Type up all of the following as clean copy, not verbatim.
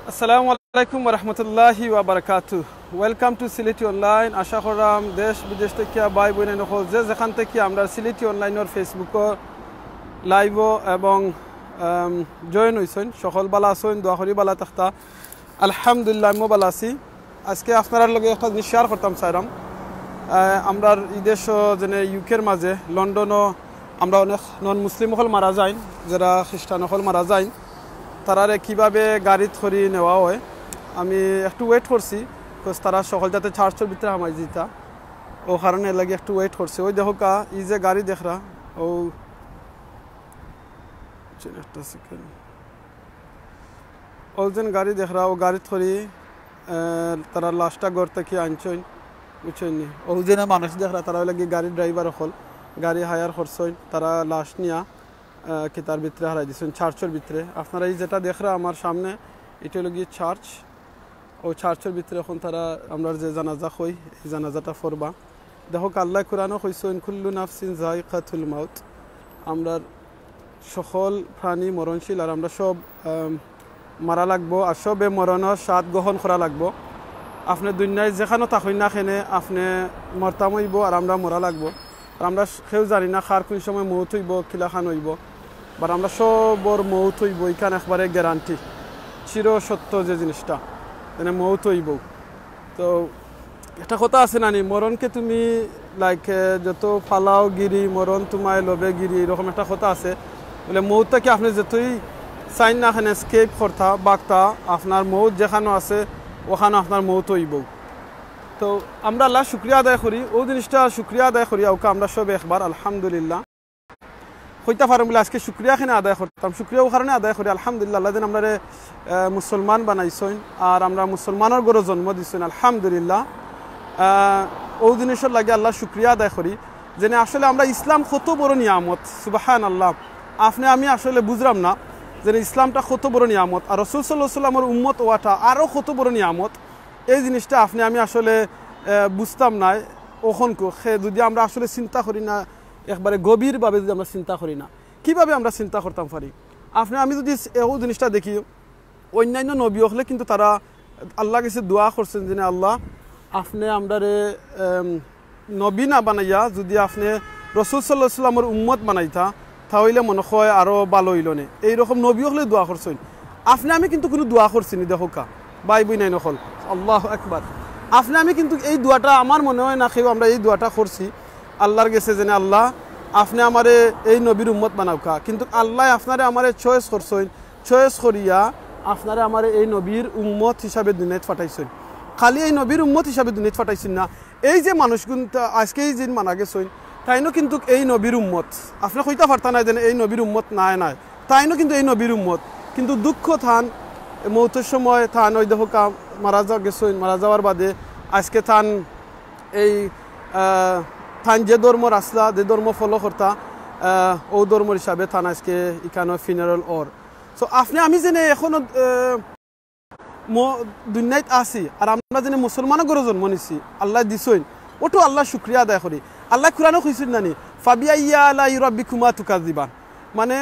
আসসালামু আলাইকুম ওয়া রাহমাতুল্লাহি ওয়া বারাকাতুহু। Welcome to Sylheti online. আশা করাম দেশ বিদেশ থেকে ভাই বোন নকল যেখান থেকে আমরা সিলেটি অনলাইনের ফেসবুকও লাইভও এবং জয়েন হইছেন সকল বালা আছেন দোয়া করি বালা থাকতা। আলহামদুলিল্লাহ আমি বালা আছি। আজকে আপনার লগে একটা জিনিস শেয়ার করতাম চাইলাম। আমরা এই দেশ যেনে ইউকের মাঝে লন্ডনও আমরা অনেক নন মুসলিম হল মারা যায়, যারা খ্রিস্টান হল মারা যায়, তারারে কীভাবে গাড়িত ধরি নেওয়া হয়। আমি একটু ওয়েট করছি বিকজ তারা সকল যাতে চার্চের ভিতরে আমায় দিতা, ও কারণে লাগে একটু ওয়েট করছি। ওই দেখো কা এই যে গাড়ি দেখরা ও একটা সেকেন্ড ও যেন গাড়ি দেখরা ও গাড়ি ধরি তারা লাস্টটা ঘর থেকে আনছই বুঝছনি। ও যেন মানুষ দেখরা তারা লাগে গাড়ির ড্রাইভার হল গাড়ি হায়ার করছই, তারা লাশ নিয়া কি তার ভিতরে হারাই দিচ্ছেন চার্চের ভিতরে। আপনারা এই যেটা দেখরা আমার সামনে এটা হলো গিয়ে চার্চ। ও চার্চের ভিতরে এখন তারা আমরা যে জানাজা হই এই জানাজাটা ফরবা। দেখো আল্লাহ কোরআনও কইছেন কুল্লু নাফসিন যায়কাতুল মাউত, আমরা সকল প্রাণী মরণশীল আর আমরা সব মারা লাগবো আর সবে মরণের স্বাদ গ্রহণ করা লাগবো। আপনি দুনিয়ায় যেখানে থাকুন না খেনে আপনি মরতাম হইব আর আমরা মরা লাগবো। আর আমরা কেউ জানি না কার কোন সময় মৌত হইব কিলাখান হইব, বাট আমরা সবর মৌত হইব এখান একবারে গ্যারান্টি চির সত্য যে জিনিসটা মানে মৌত হইব। তো একটা কথা আছে নানি, মরণকে তুমি লাইক যত ফালাও গিরি মরণ তোমায় লবে গিরি, এরকম একটা কথা আছে। বলে মৌতটাকে আপনি যতই চাইন না এখানে স্কেপ করতা বাগতা আপনার মৌত যেখানে আছে ওখানে আপনার মৌত হইব। তো আমরা আল্লাহ শুক্রিয়া আদায় করি, ও জিনিসটা শুক্রিয়া আদায় করি ওকে আমরা সব একবার আলহামদুলিল্লাহ হইতে পারম বলে আজকে শুক্রিয়াখানে আদায় করতাম। শুক্রিয়া ও কারণে আদায় করি আলহামদুলিল্লাহ আল্লাহ দিন আমরা মুসলমান বানাইছেন আর আমরা মুসলমানের গড়ে জন্ম দিচ্ছেন আলহামদুলিল্লাহ। ও জিনিসের লাগে আল্লাহ শুক্রিয়া আদায় করি যে আসলে আমরা ইসলাম কত বড় নিয়ামত। সুবহান আল্লাহ, আপনি আমি আসলে বুঝলাম না যে ইসলামটা কত বড় নিয়ামত আর রাসূল সাল্লাল্লাহু আলাইহি ওয়াসাল্লামের উম্মত ওয়াটা আরও কত বড় নিয়ামত। এই জিনিসটা আপনি আমি আসলে বুঝতাম না ওখনকো যদি আমরা আসলে চিন্তা করি না, একবারে গভীরভাবে যদি আমরা চিন্তা করি না কীভাবে আমরা চিন্তা করতাম পারি। আপনি আমি যদি এই জিনিসটা দেখি অন্যান্য নবী হলে কিন্তু তারা আল্লাহ কাছে দোয়া করছেন যে আল্লাহ আপনি আমরারে নবী না বানাইয়া যদি আপনি রাসূল সাল্লাল্লাহু আলাইহি ওয়াসাল্লামের উম্মত বানাইতা তাহলে মনে হয় আরও ভালো হইল না। এইরকম নবী হলে দোয়া করছেন, আপনি আমি কিন্তু কোনো দোয়া করছি নি। দেখো কা বাই বই নাই নকল আল্লাহু আকবার। আপনি আমি কিন্তু এই দোয়াটা আমার মনে হয় না কেউ আমরা এই দোয়াটা করছি আল্লাহর গেছে যে আল্লাহ আপনি আমারে এই নবীর উম্মত বানাও কা, কিন্তু আল্লাহ আপনারে আমারে চয়েস করছেন, চয়েস করিয়া আপনারে আমারে এই নবীর উম্মত হিসাবে দুনিয়াত ফাটাইছেন। খালি এই নবীর উম্মত হিসাবে দুনিয়াত ফাটাইছেন না, এই যে মানুষগুন আজকে এই দিন মানা গেছেন তাইনও কিন্তু এই নবীর উম্মত। আপনি কইতা পারতা না যেন এই নবীর উম্মত নাই নাই, তাইনও কিন্তু এই নবীর উম্মত। কিন্তু দুঃখ থান মৌতের সময় থান ওই দেখো মারা যা গেছেন, মারা যাওয়ার বাদে আজকে থান এই থান যে ধর্ম রাস্তা যে ধর্ম ফলো করতা ও ধর্ম হিসাবে থান আজকে এখানে ফিনারেল ওর। সো আপনি আমি যেন এখনো দুনিয়াত আছি আর আমরা যেন মুসলমানের ঘরে জন্ম নিছি আল্লাহ দিছেন, ওটো আল্লাহ শুক্রিয়া আদায় করি। আল্লাহ কুরআনও কইছেন নানি ফাবিআইয়া আলা রাব্বিকুমা তুকাযিবান, মানে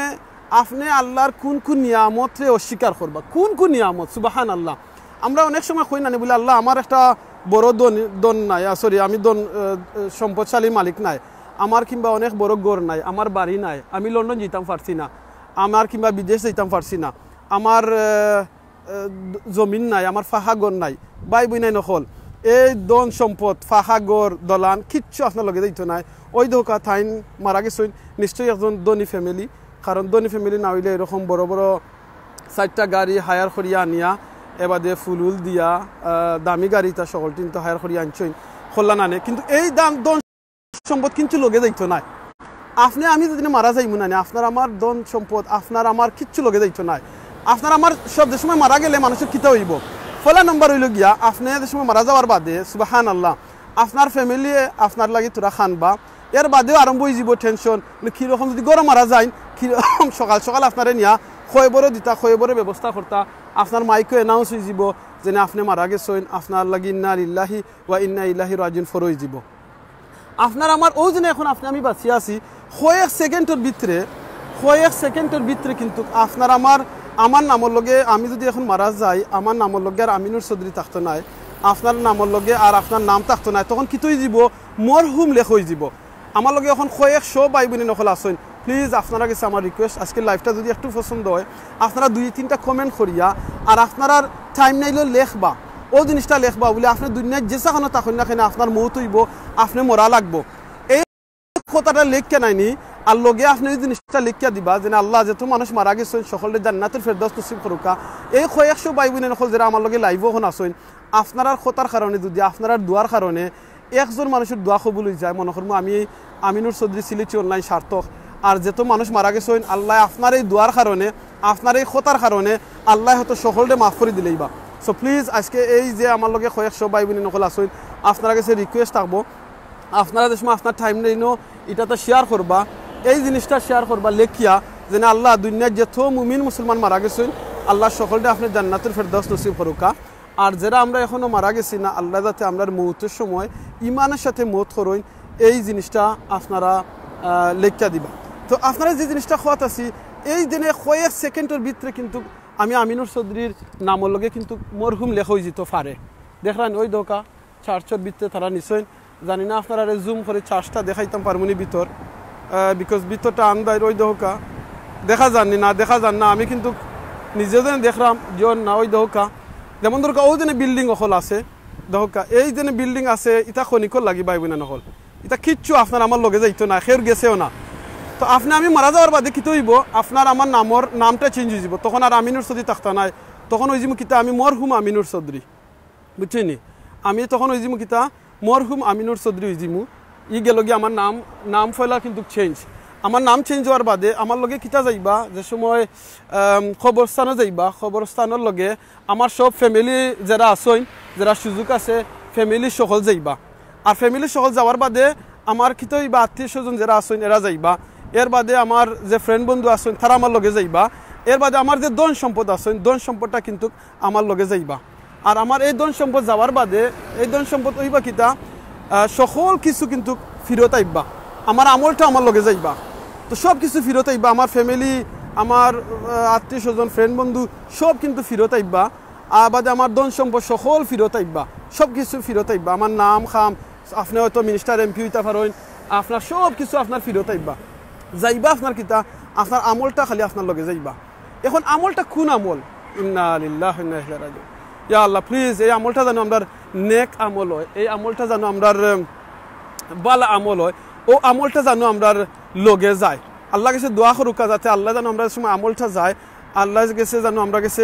আপনি আল্লাহর কোন কোন নিয়ামতরে অস্বীকার করবা, কোন কোন নিয়ামত। সুবহান আল্লাহ। আমরা অনেক সময় কই নানি বলে আল্লাহ আমার একটা বড় দন নাই, সরি আমি সম্পদশালী মালিক নাই, আমার কিংবা অনেক বড় ঘর নাই, আমার বাড়ি নাই, আমি লন্ডন যেতাম পারছি না, আমার কিংবা বিদেশ যেতাম পারছি না, আমার জমিন নাই, আমার ফাহাগর নাই। বাই বই নাই নকল এই দন সম্পদ ফাহাগর দলান কিচ্ছু আপনার লগে দিত নাই। ওই ধোকা থাইন মারা গেছেন নিশ্চয়ই একজন ধনী ফ্যামিলি, কারণ ধনী ফ্যামিলি না হইলে এরকম বড় বড় 4টা গাড়ি হায়ার করিয়া আনিয়া এবারে ফুলুল দিয়া দামি গাড়িটা সকলটি তো হায়ার করিয়া আনছেন খোলা নানে, কিন্তু এই দন সম্পদ কিন্তু লগে দিত নাই। আপনি আমি যদি মারা যাইব না আপনার আমার দন সম্পদ আপনার আমার কিচ্ছু লগে দিত নাই। আপনার আমার সব যে সময় মারা গেলে মানুষের কিতা হইব ফলা নম্বর হইল গিয়া আপনি যে সময় মারা যাওয়ার বাদে সুবহান আল্লাহ আপনার ফ্যামিলি আপনার লাগি তোরা খানবা, এর বাদেও আরম্ভ হয়ে যাব টেনশন কীরকম যদি গরম মারা যায় কীরকম সকাল সকাল আপনারে নিয়া খয়বরও দিতা খয়বরের ব্যবস্থা করতা, আপনার মাইকও এনাউন্স হয়ে যাব যে আপনি মারা গেছেন, আপনার লাগি ইন্না লিল্লাহি ওয়া ইন্না ইলাইহি রাজিউন ফর হয়ে যাব। আপনার আমার ও যেন এখন আপনি আমি বাঁচিয়ে আছি কয়েক সেকেন্ডের ভিতরে কিন্তু আপনার আমার আমার নামের লগে আমি যদি এখন মারা যাই আমার নামের লগে আর আমিনুর চৌধুরী থাকতো নাই আপনার নামের লগে আর আপনার নাম থাকতো নাই তখন কিতই যাব মরহুম লেখ হয়ে যাব আমার লগে এখন কয়েকশো ভাই বোনে নকল আসেন প্লিজ আপনারা কাছে আমার রিকোয়েস্ট আজকের লাইভটা যদি একটু পছন্দ হয় আপনারা 2-3টা কমেন্ট করিয়া আর আপনারা টাইম নাইলেও লেখবা ও জিনিসটা লেখবা বলে আপনি দুনিয়ায় যে সাখানো থাকুন না কেন আপনার মৌত হইব আপনি মরা লাগবো এই কথাটা লেখকে নাইনি আর লগে আপনি এই জিনিসটা লিখিয়া দিবা যে আল্লাহ যেহেতু মানুষ মারা গেছেন সকলের জান্নাতের ফেরদৌস নসিব করুকা এই কয়েকশো ভাই বোনে নকল যারা আমার লগে লাইভও এখন আসেন আপনার কথার কারণে যদি আপনার দোয়ার কারণে একজন মানুষের দোয়া কবুল হয়ে যায় মনে করবো আমি আমিনুর চৌধুরী সিলেটি অনলাইন সার্থক আর যেহেতু মানুষ মারা গেছেন আল্লাহ আপনার এই দোয়ার কারণে আপনার এই কথার কারণে আল্লাহ হয়তো সকলকে মাফ করে দিলেই বা সো প্লিজ আজকে এই যে আমার লগে কয়েকশো ভাই বোনে নকল আসেন আপনার কাছে রিকোয়েস্ট থাকবো আপনারা যে সময় আপনার টাইম নেই এটাতে শেয়ার করবা এই জিনিসটা শেয়ার করবা লেখিয়া যে আল্লাহ দুনিয়ার যেত মুমিন মুসলমান মারা গেছেন আল্লাহ সকলকে আপনি জান্নাতের ফেরদৌস নসিব করুকা আর যারা আমরা এখনও মারা গেছি না আল্লাহ যাতে আমরা মৌতের সময় ইমানের সাথে মৌত করইন এই জিনিসটা আপনারা লেখিয়া দিবা তো আপনারা যে জিনিসটা খোয়াত আছি এই দিনে কয়েক সেকেন্ডের ভিতরে কিন্তু আমি আমিনুর চৌধুরীর নামের লগে কিন্তু মরহুম লেখ হয়ে যেত পারে দেখলেন ওই দোকা চার্চের ভিতরে তারা নিশ্চয় জানি না আপনারা জুম করে চার্চটা দেখাইতাম পারমুনি ভিতর বিকজ ভিতরটা আনবাই ওই দোকা দেখা যাননি না দেখা যান না আমি কিন্তু নিজেও যেন দেখলাম জন না ওই দোকা যেমন ধরকা ও যেন বিল্ডিং অকল আছে দোকা এই যেন বিল্ডিং আছে এটা খনিকল লাগি বাইব না নহল এটা কিচ্ছু আপনার আমার লগে যাইতো না খের গেছেও না তো আপনি আমি মারা যাওয়ার বাদে কি হইব আপনার আমার নামটা চেঞ্জ হয়ে যাব তখন আর আমিনুর চৌধুরী থাকতা নাই তখন ওই যে কিতা আমি মরহুম আমিনুর চৌধুরী বুঝছিনি আমি তখন ওই যে কিতা মরহুম আমিনুর চৌধুরী ওই জিমু ই গেল গিয়ে আমার নাম ফেলা কিন্তু চেঞ্জ আমার নাম চেঞ্জ হওয়ার বাদে আমার লগে কিতা যাইবা যে সময় খবরস্থানে যাইবা খবরস্থানের লগে আমার সব ফ্যামিলি যারা আসেন যারা সুযোগ আছে ফ্যামিলি সকল যাইবা আর ফ্যামিলি সকল যাওয়ার বাদে আমার কিতা হইবা আত্মীয় স্বজন যারা আসেন এরা যাইবা এর বাদে আমার যে ফ্রেন্ড বন্ধু আসেন তারা আমার লগে যাইবা এর বাদে আমার যে ধন সম্পদ আসেন ধন সম্পদটা কিন্তু আমার লগে যাইবা আর আমার এই ধন সম্পদ যাওয়ার বাদে এই ধন সম্পদ হইবা কিতা সকল কিছু কিন্তু ফিরত আইবা আমার আমলটা আমার লগে যাইবা তো সব কিছু ফিরত আইবা আমার ফ্যামিলি আমার আত্মীয় স্বজন ফ্রেন্ড বন্ধু সব কিন্তু ফিরত আইবা আর বাদে আমার ধন সম্পদ সকল ফিরত আইবা সব কিছু ফিরত আইবা আমার নাম খাম আপনি হয়তো মিনিস্টার এমপি হইতে পারেন আপনার সব কিছু আপনার ফিরত আইবা যাইবা আপনার কিতা আপনার আমলটা খালি আপনার লগে যাইবা এখন আমলটা কোন আমল ইন্না লিল্লাহি ওয়া ইন্না ইলাইহি রাজিউন ইয়া আল্লাহ প্লিজ এই আমলটা যেন আমরা নেক আমল হয় এই আমলটা যেন আমরা বালা আমল হয় ও আমলটা যেন আমরা লগে যায় আল্লাহ কাছে দোয়া করুকা যাতে আল্লাহ যেন আমরা সময় আমলটা যায় আল্লাহ গেছে যেন আমরা গেছে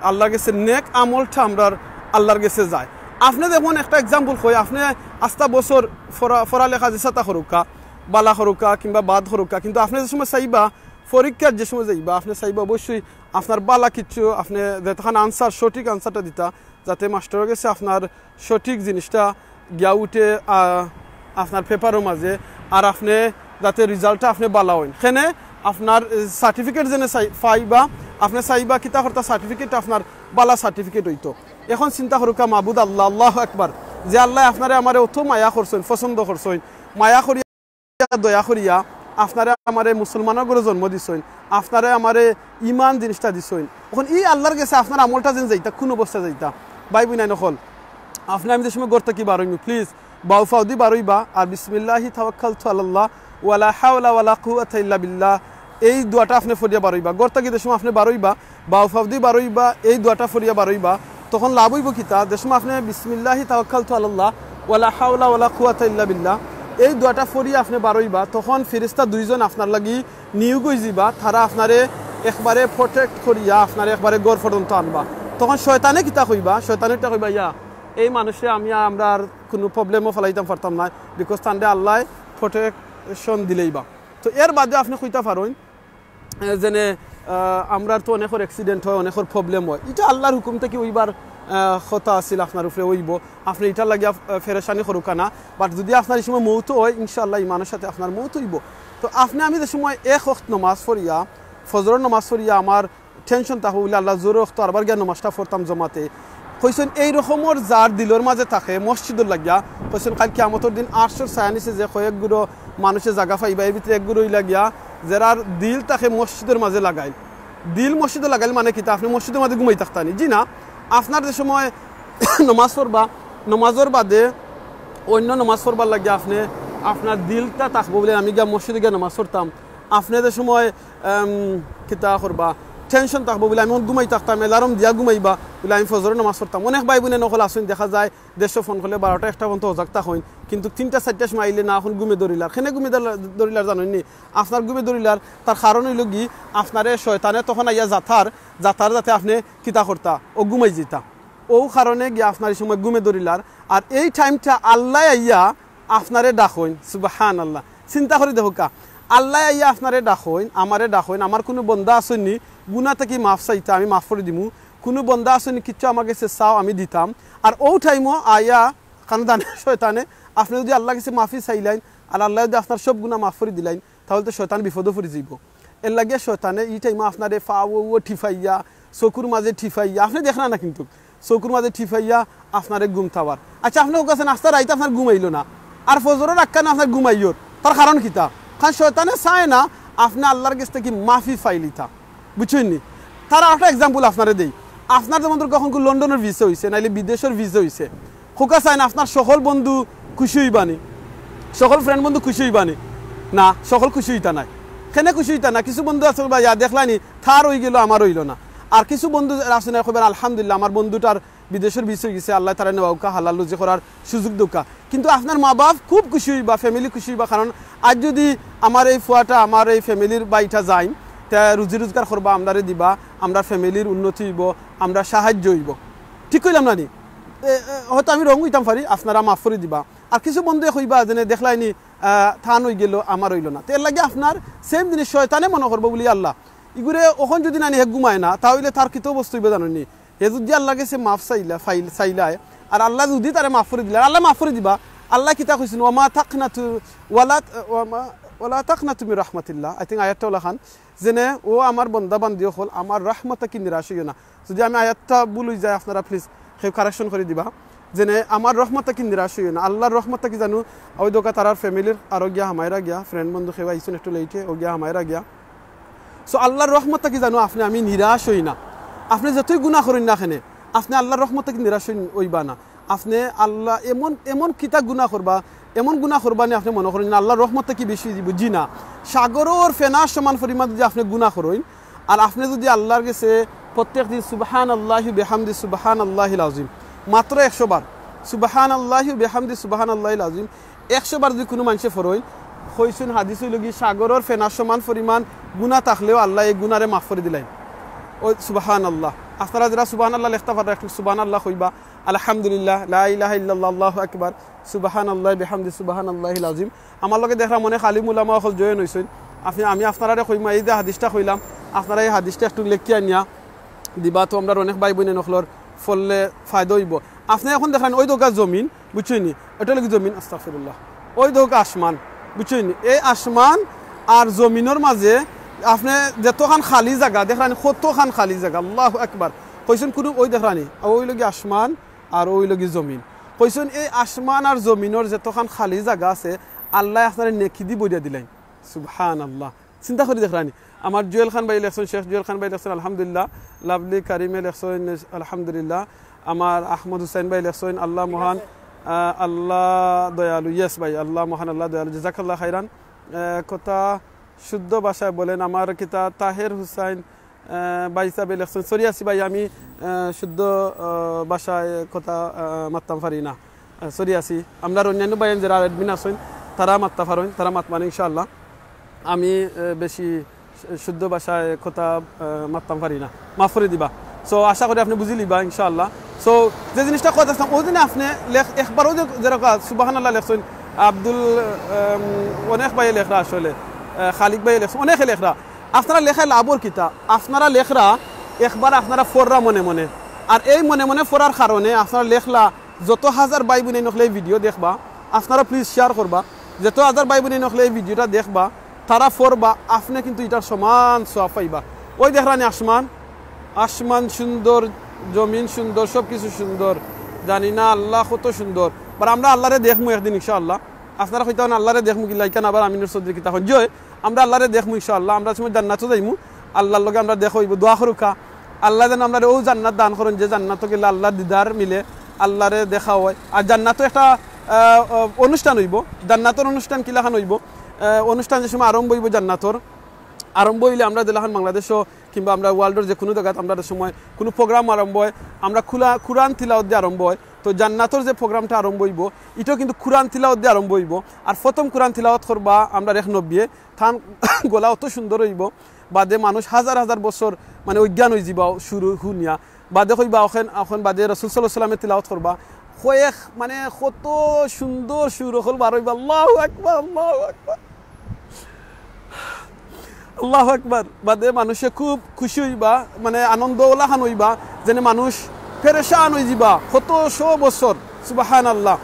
আল্লাহর গেছে নেক আমলটা আমরা আল্লাহর গেছে যায় আপনি দেখুন একটা এক্সাম্পল কই আপনি আস্তা বছর পড়ালেখা যে সাতা করুকা বালা করুকা কিংবা বাদ করুকা কিন্তু আপনি যে সময় চাইবা পরীক্ষার যে সময় যাইবা আপনি চাইবা অবশ্যই আপনার বালা কিচ্ছু আপনি যেতখান আনসার সঠিক আনসারটা দিতা যাতে মাস্টারের কাছে আপনার সঠিক জিনিসটা গিয়া উঠে আপনার পেপারের মাঝে আর আপনি যাতে রেজাল্টটা আপনি বালা হন সেনে আপনার সার্টিফিকেট যেন পাইবা আপনি চাইবা কিতা করতা সার্টিফিকেট আপনার বালা সার্টিফিকেট হইতো এখন চিন্তা করুকা মাবুদ আল্লাহ আল্লাহ একবার যে আল্লাহ আপনারে আমার অত মায়া করছেন পছন্দ করছেন মায়া করিয়া দয়া করিয়া আপনারা আমারে মুসলমানের করে জন্ম দিছেন আপনারা আমারে ইমান জিনিসটা দিছেন এখন এই আল্লাহর কাছে আপনার আমলটা যেন যাইতা কোন অবস্থা যাইতা ভাই বোন নকল আপনি আমি যে সময় গড়তে কি বারইমি প্লিজ বাউফাউদি বারইবা আর বিসমিল্লাহি তাওয়াক্কালতু আলাল্লাহ ওয়ালা হাওলা ওয়ালা কুওয়াতা ইল্লা বিল্লাহ এই দোয়াটা আপনি ফরিয়া বারইবা গড়তে কি যে সময় আপনি বারইবা বাউফাউদি বারইবা এই দোয়াটা ফরিয়া বারইবা তখন লাভ হইব কিতা যে সময় আপনি বিসমিল্লাহি তাওয়াক্কালতু আলাল্লাহ ওয়ালা হাওলা ওয়ালা কুওয়াতা ইল্লা বিল্লাহ এই দোয়াটা ফরিয়া আপনি বারইবা তখন ফেরেশতা দুইজন আপনার লাগি নিয়োগ হয়ে যাবা তারা আপনারে একবারে প্রটেক্ট করিয়া আপনারে একবারে গড় পর্যন্ত আনবা তখন শয়তানে কিতা কইবা শয়তানেরটা কইবা ইয়া এই মানুষে আমরা আর কোনো প্রবলেমও ফেলাইতাম পারতাম না বিকজ তান্ডে আল্লাহ প্রোটেকশন দিলেইবা তো এর বাদে আপনি কইতা পারেন যেনে আমরা তো অনেকের অ্যাক্সিডেন্ট হয় অনেকের প্রবলেম হয় এটা আল্লাহর হুকুম থেকে ওইবার কথা আছিল আপনার উপরে ওইব আপনি এটা লাগিয়া ফেরেশানি করুকা না বাট যদি আপনার এই সময় মৌত হয় ইনশাআল্লাহ ইমানের সাথে আপনার মৌত হইব তো আপনি আমি যে সময় এক ওয়াক্ত নামাজ পড়িয়া ফজরের নামাজ পড়িয়া আমার টেনশন থাকবো বলে আল্লাহ জোর ওয়াক্ত আরবার গিয়া নামাজটা পড়তাম জমাতে কইছেন এই রকমের যার দিলের মাঝে থাকে মসজিদর লাগিয়া কইছেন কাল কিয়ামতের দিন 800 ছায়ানিছে যে কয়েকগুলো মানুষের জায়গা পাইবা এর ভিতরে একগুলোই লাগিয়া যারার দিল তাকে মসজিদের মাঝে লাগাইল দিল মসজিদে লাগাইলে মানে কিতা আপনি মসজিদের মধ্যে ঘুমাই থাকতানি জি না আপনার যে সময় নমাজ পড়বা নমাজের বাদে অন্য নমাজ পড়বার লাগে আপনি আপনার দিলটা থাকবো বলে আমি গিয়া মসজিদে গিয়ে নমাজ পড়তাম আপনি যে সময় কিতা করবা টেনশন থাকবো বলে আমি ঘুমাই থাকতাম অ্যালার্ম দিয়া ঘুমাইবা বলে আমি ফজরের নামাজ পড়তাম অনেক ভাই বোনে নকল আসুন দেখা যায় 150 ফোন করলে 12টা 1টা পর্যন্ত অজাগতা হইন কিন্তু 3টা 4টা সময় আইলে না এখন ঘুমে দরিলার কেন ঘুমে দরিলার জানেননি আপনার ঘুমে দরিলার তার কারণ হইল কি আপনারে শয়তানে তখন আইয়া জাথার যাতে আপনি কিতা করতা ও ঘুমাই যেতা ও কারণে গিয়া আপনার এই সময় ঘুমে দরিলার আর এই টাইমটা আল্লাহ আইয়া আপনারে ডাকইন সুবহানাল্লাহ চিন্তা করে দেখো কা আল্লাহ আইয়া আপনারে ডাকইন আমারে ডাকইন আমার কোনো বন্দা আসেনি গুনাহ থেকে মাফ চাইতা আমি মাফ করে দিমু কোনো বন্দা আসেনি কিচ্ছু আমার কাছে চাও আমি দিতাম আর ও টাইমও আইয়া কারণ জানে শয়তানে আপনি যদি আল্লাহ কাছে মাফি চাইলেন আর আল্লাহ যদি আপনার সব গুনাহ মাফ করে দিলেন তাহলে তো শয়তান বিপদে পড়ে যাইব এর লাগে শয়তানে এই টাইমে আপনারে ফাও ঠিফাইয়া চকুর মাঝে ঠিফাইয়া আপনি দেখনা না কিন্তু চকুর মাঝে ঠিফাইয়া আপনারে ঘুম থাবার আচ্ছা আপনার কাছে নাস্তা রাইতে আপনার ঘুমাইলো না আর ফজরের রাখা না আপনার ঘুমাইও তার কারণ কিতা কারণ শয়তানে চায় না আপনি আল্লাহর কাছ থেকে মাফি ফাইলিতা বুঝছেননি তার একটা এক্সাম্পল আপনারে দেই আপনার যেমন কখন লন্ডনের ভিসা হয়েছে নাইলে বিদেশের ভিসা হয়েছে খোকা চায় না আপনার সকল বন্ধু খুশি হইবানি সকল ফ্রেন্ড বন্ধু খুশি হইবানি না সকল খুশি হইতা নাই কেনে খুশি হইতা না কিছু বন্ধু আছে বা ইয়া দেখলানি থার হয়ে গেল আমার হইল না আর কিছু বন্ধু আছে না কবেন আলহামদুলিল্লাহ আমার বন্ধুটার বিদেশের ভিসা হয়ে গেছে আল্লাহ তারা নেওয়া হালাল রুজি করার সুযোগ দোকা কিন্তু আপনার মা বাপ খুব খুশি হইবা ফ্যামিলি খুশি হইবা কারণ আজ যদি আমার এই ফুয়াটা আমার এই ফ্যামিলির বাড়িটা যাই তা রুজি রোজগার করবা আমরারে দিবা আমরা ফ্যামিলির উন্নতি হইব আমরা সাহায্য হইব ঠিক কইলাম না নি হয়তো আমি রং হইতাম পারি আপনারা মাফ করে দিবা আর কিছু বন্ধু হইবা যেন দেখলাইনি থান হয়ে গেল আমার হইল না তো এর লাগে আপনার সেম জিনিস শয়তানে মনে করবো বলি আল্লাহ ইগুরে ওখান যদি নানি হে ঘুমায় না তাহলে তার কিতো বস্তু হইবে জানি হে যদি আল্লাহ গেছে মাফ চাইলায় আর আল্লাহ যদি তারে মাফ করে দিলে আল্লাহ মাফ করে দিবা আল্লাহ কিতা কইছেন ওয়ামা তাকনাতু ওয়ালা তাকনাতু মির রাহমাতিল্লাহ আই থিংক আয়াতটা ওলা খান যেনে ও আমার বন্দা বান্দি হল আমার রহমত কি নিরাশ হইও না যদি আমি আয়াতটা ভুল হয়ে যায় আপনারা প্লিজ সেই কারেকশন করে দিবা যেনে আমার রহমত কি নিরাশ হইও না আল্লাহর রহমত কি জানো ওই দোকা তারার ফ্যামিলির আরো গিয়া হামায়রা গিয়া ফ্রেন্ড বন্ধু খেয়ে আইসুন একটু লেটে ও গিয়া হামায়রা গিয়া সো আল্লাহর রহমত কি জানো আপনি আমি নিরাশ হই না আপনি যতই গুনাহ করেন না এখানে আপনি আল্লাহর রহমত কি নিরাশ হইবা না আপনি আল্লাহ এমন কিতা গুনাহ করবা এমন গুনাহ করবা না আপনি মনে করেন আল্লাহর রহমত কি বেশি দিব জি না সাগরের ফেনার সমান পরিমাণ যদি আপনি গুনাহ করেন আর আপনি যদি আল্লাহর কাছে প্রত্যেক দিন সুবহানাল্লাহি বিহামদি সুবহানাল্লাহিল আযীম মাত্র 100 বার সুবহানাল্লাহি বিহামদি সুবহানাল্লাহিল আযীম 100 বার যদি কোনো মানুষে পড়েন কইছেন হাদিস হইল কি সাগরের ফেনার সমান পরিমাণ গুনাহ থাকলেও আল্লাহ এই গুনারে মাফ করে দিলেন ওই সুবহানাল্লাহ আপনারা যারা সুবহানাল্লাহ লিখতে পারেন একটু সুবহানাল্লাহ কইবা আলহামদুলিল্লাহ লা ইলাহা ইল্লাল্লাহ আল্লাহু আকবার সুবহানাল্লাহি বিহামদি সুবহানাল্লাহিল আযীম আমার লগে দেখরা মনে খালি উলামা হল জয়েন হইছেন আমি আপনারা কইমা এই যে হাদিসটা কইলাম আপনারা এই হাদিসটা একটু লিখিয়া নিয়া দিবা তো আমরা অনেক ভাই বোনে নখলর ফললে ফায়দা হইব আপনি এখন দেখেন ওই দোকা জমিন বুঝছেননি এটা লাগি জমিন আস্তাগফিরুল্লাহ ওই দোকা আসমান বুঝছেননি এই আসমান আর জমিনের মাঝে আপনি যতখান খালি জায়গা দেখেন কতখান খালি জায়গা আল্লাহু আকবার কইছেন কোনো ওই দেখরানি ওই লাগি আসমান আর ওই লাগি জমিন কইছেন এই আসমান আর জমিনের যতখান খালি জায়গা আছে আল্লাহ আপনার নেকি দি বইয়া দিলেন সুবহানাল্লাহ চিন্তা করে দেখরানি আমার জুয়েল খান ভাই লেখছেন শেখ জুয়েল খান ভাই লেখছেন আলহামদুলিল্লাহ লাভলি কারিমে লেখছেন আলহামদুলিল্লাহ আমার আহমদ হুসাইন ভাই লেখছেন আল্লাহ মহান আল্লাহ দয়ালু ইয়েস ভাই আল্লাহ মহান আল্লাহ দয়ালু জাযাকাল্লাহ খাইরান কথা শুদ্ধ ভাষায় বলেন আমার কিতা তাহের হুসাইন ভাই সাহেব লেখছেন সরিয়াসি ভাই আমি শুদ্ধ ভাষায় কথা মাততাম পারি না সরিয়াসি আমরা অন্যান্য ভাই যারা অ্যাডমিন আছেন তারা মাততে পারেন তারা মাতমান ইনশাআল্লাহ আমি বেশি শুদ্ধ ভাষায় কথা মাততাম পারি না মাফ করে দিবা সো আশা করি আপনি বুঝি লিবা ইনশাআল্লাহ সো যে জিনিসটা কথা ওই দিনে আপনি একবারও যেরকম সুবহানাল্লাহ লেখছেন আব্দুল অনেক ভাই লেখরা আসলে খালিক ভাই লেখছেন অনেক লেখরা আপনারা লেখায় লাভর কিতা আপনারা লেখরা একবার আপনারা ফররা মনে মনে আর এই মনে মনে ফরার কারণে আপনারা লেখলা যত হাজার ভাই বোনে নখলে এই ভিডিও দেখবা আপনারা প্লিজ শেয়ার করবা যত হাজার ভাই বোনে নখলে এই ভিডিওটা দেখবা তারা ফরবা আপনি কিন্তু এটার সমান সওয়াব পাইবা ওই দেখরানি আসমান সুন্দর জমিন সুন্দর সব কিছু সুন্দর জানি না আল্লাহ কত সুন্দর বাট আমরা আল্লাহরে দেখমু একদিন ইনশাআল্লাহ আপনারা কইতাছেন আল্লাহরে দেখমু কি লাইকান আবার আমিনুর চৌধুরী কিতা হয় জয় আমরা আল্লাহরে দেখমু ইনশাআল্লাহ আমরা সময় জান্নাতে যাইমু আল্লাহর লগে আমরা দেখা হইব দোয়া করুকা আল্লাহ যেন আমরা ও জান্নাত দান করেন যে জান্নাত গেলে আল্লাহর দিদার মিলে আল্লাহরে দেখা হয় আর জান্নাতও একটা অনুষ্ঠান হইব জান্নাতের অনুষ্ঠান কিলাখান হইব অনুষ্ঠান যে সময় আরম্ভ হইব জান্নাতর আরম্ভ হইলে আমরা দিলাখান বাংলাদেশও কিংবা আমরা ওয়ার্ল্ডের যে কোনো জায়গায় আমরা সময় কোনো প্রোগ্রাম আরম্ভ হয় আমরা কুরআন তিলাওয়াত দিয়ে আরম্ভ হয় তো জান্নাতর যে প্রোগ্রামটা আরম্ভ হইব এটাও কিন্তু কুরআন তিলাওয়াত দিয়ে আরম্ভ হইব আর প্রথম কুরআন তিলাওয়াত করবা আমরা রেখ নব্বিয়ে থান গলা অত সুন্দর হইব বাদে মানুষ হাজার হাজার বছর মানে অজ্ঞান হয়ে যাবা শুরু শুনিয়া বাদে কইবা এখন বাদে রাসূল সাল্লাল্লাহু আলাইহি ওয়াসাল্লামে তিলাওয়াত করবা কয়েক মানে কত সুন্দর সুর হল বার হইবা আল্লাহু আকবার আল্লাহু আকবার আল্লাহু আকবার বাদে মানুষে খুব খুশি হইবা মানে আনন্দ উল্লাহান হইবা যেন মানুষ পেরেশান হয়ে যাবা কত শো বছর সুবহানাল্লাহ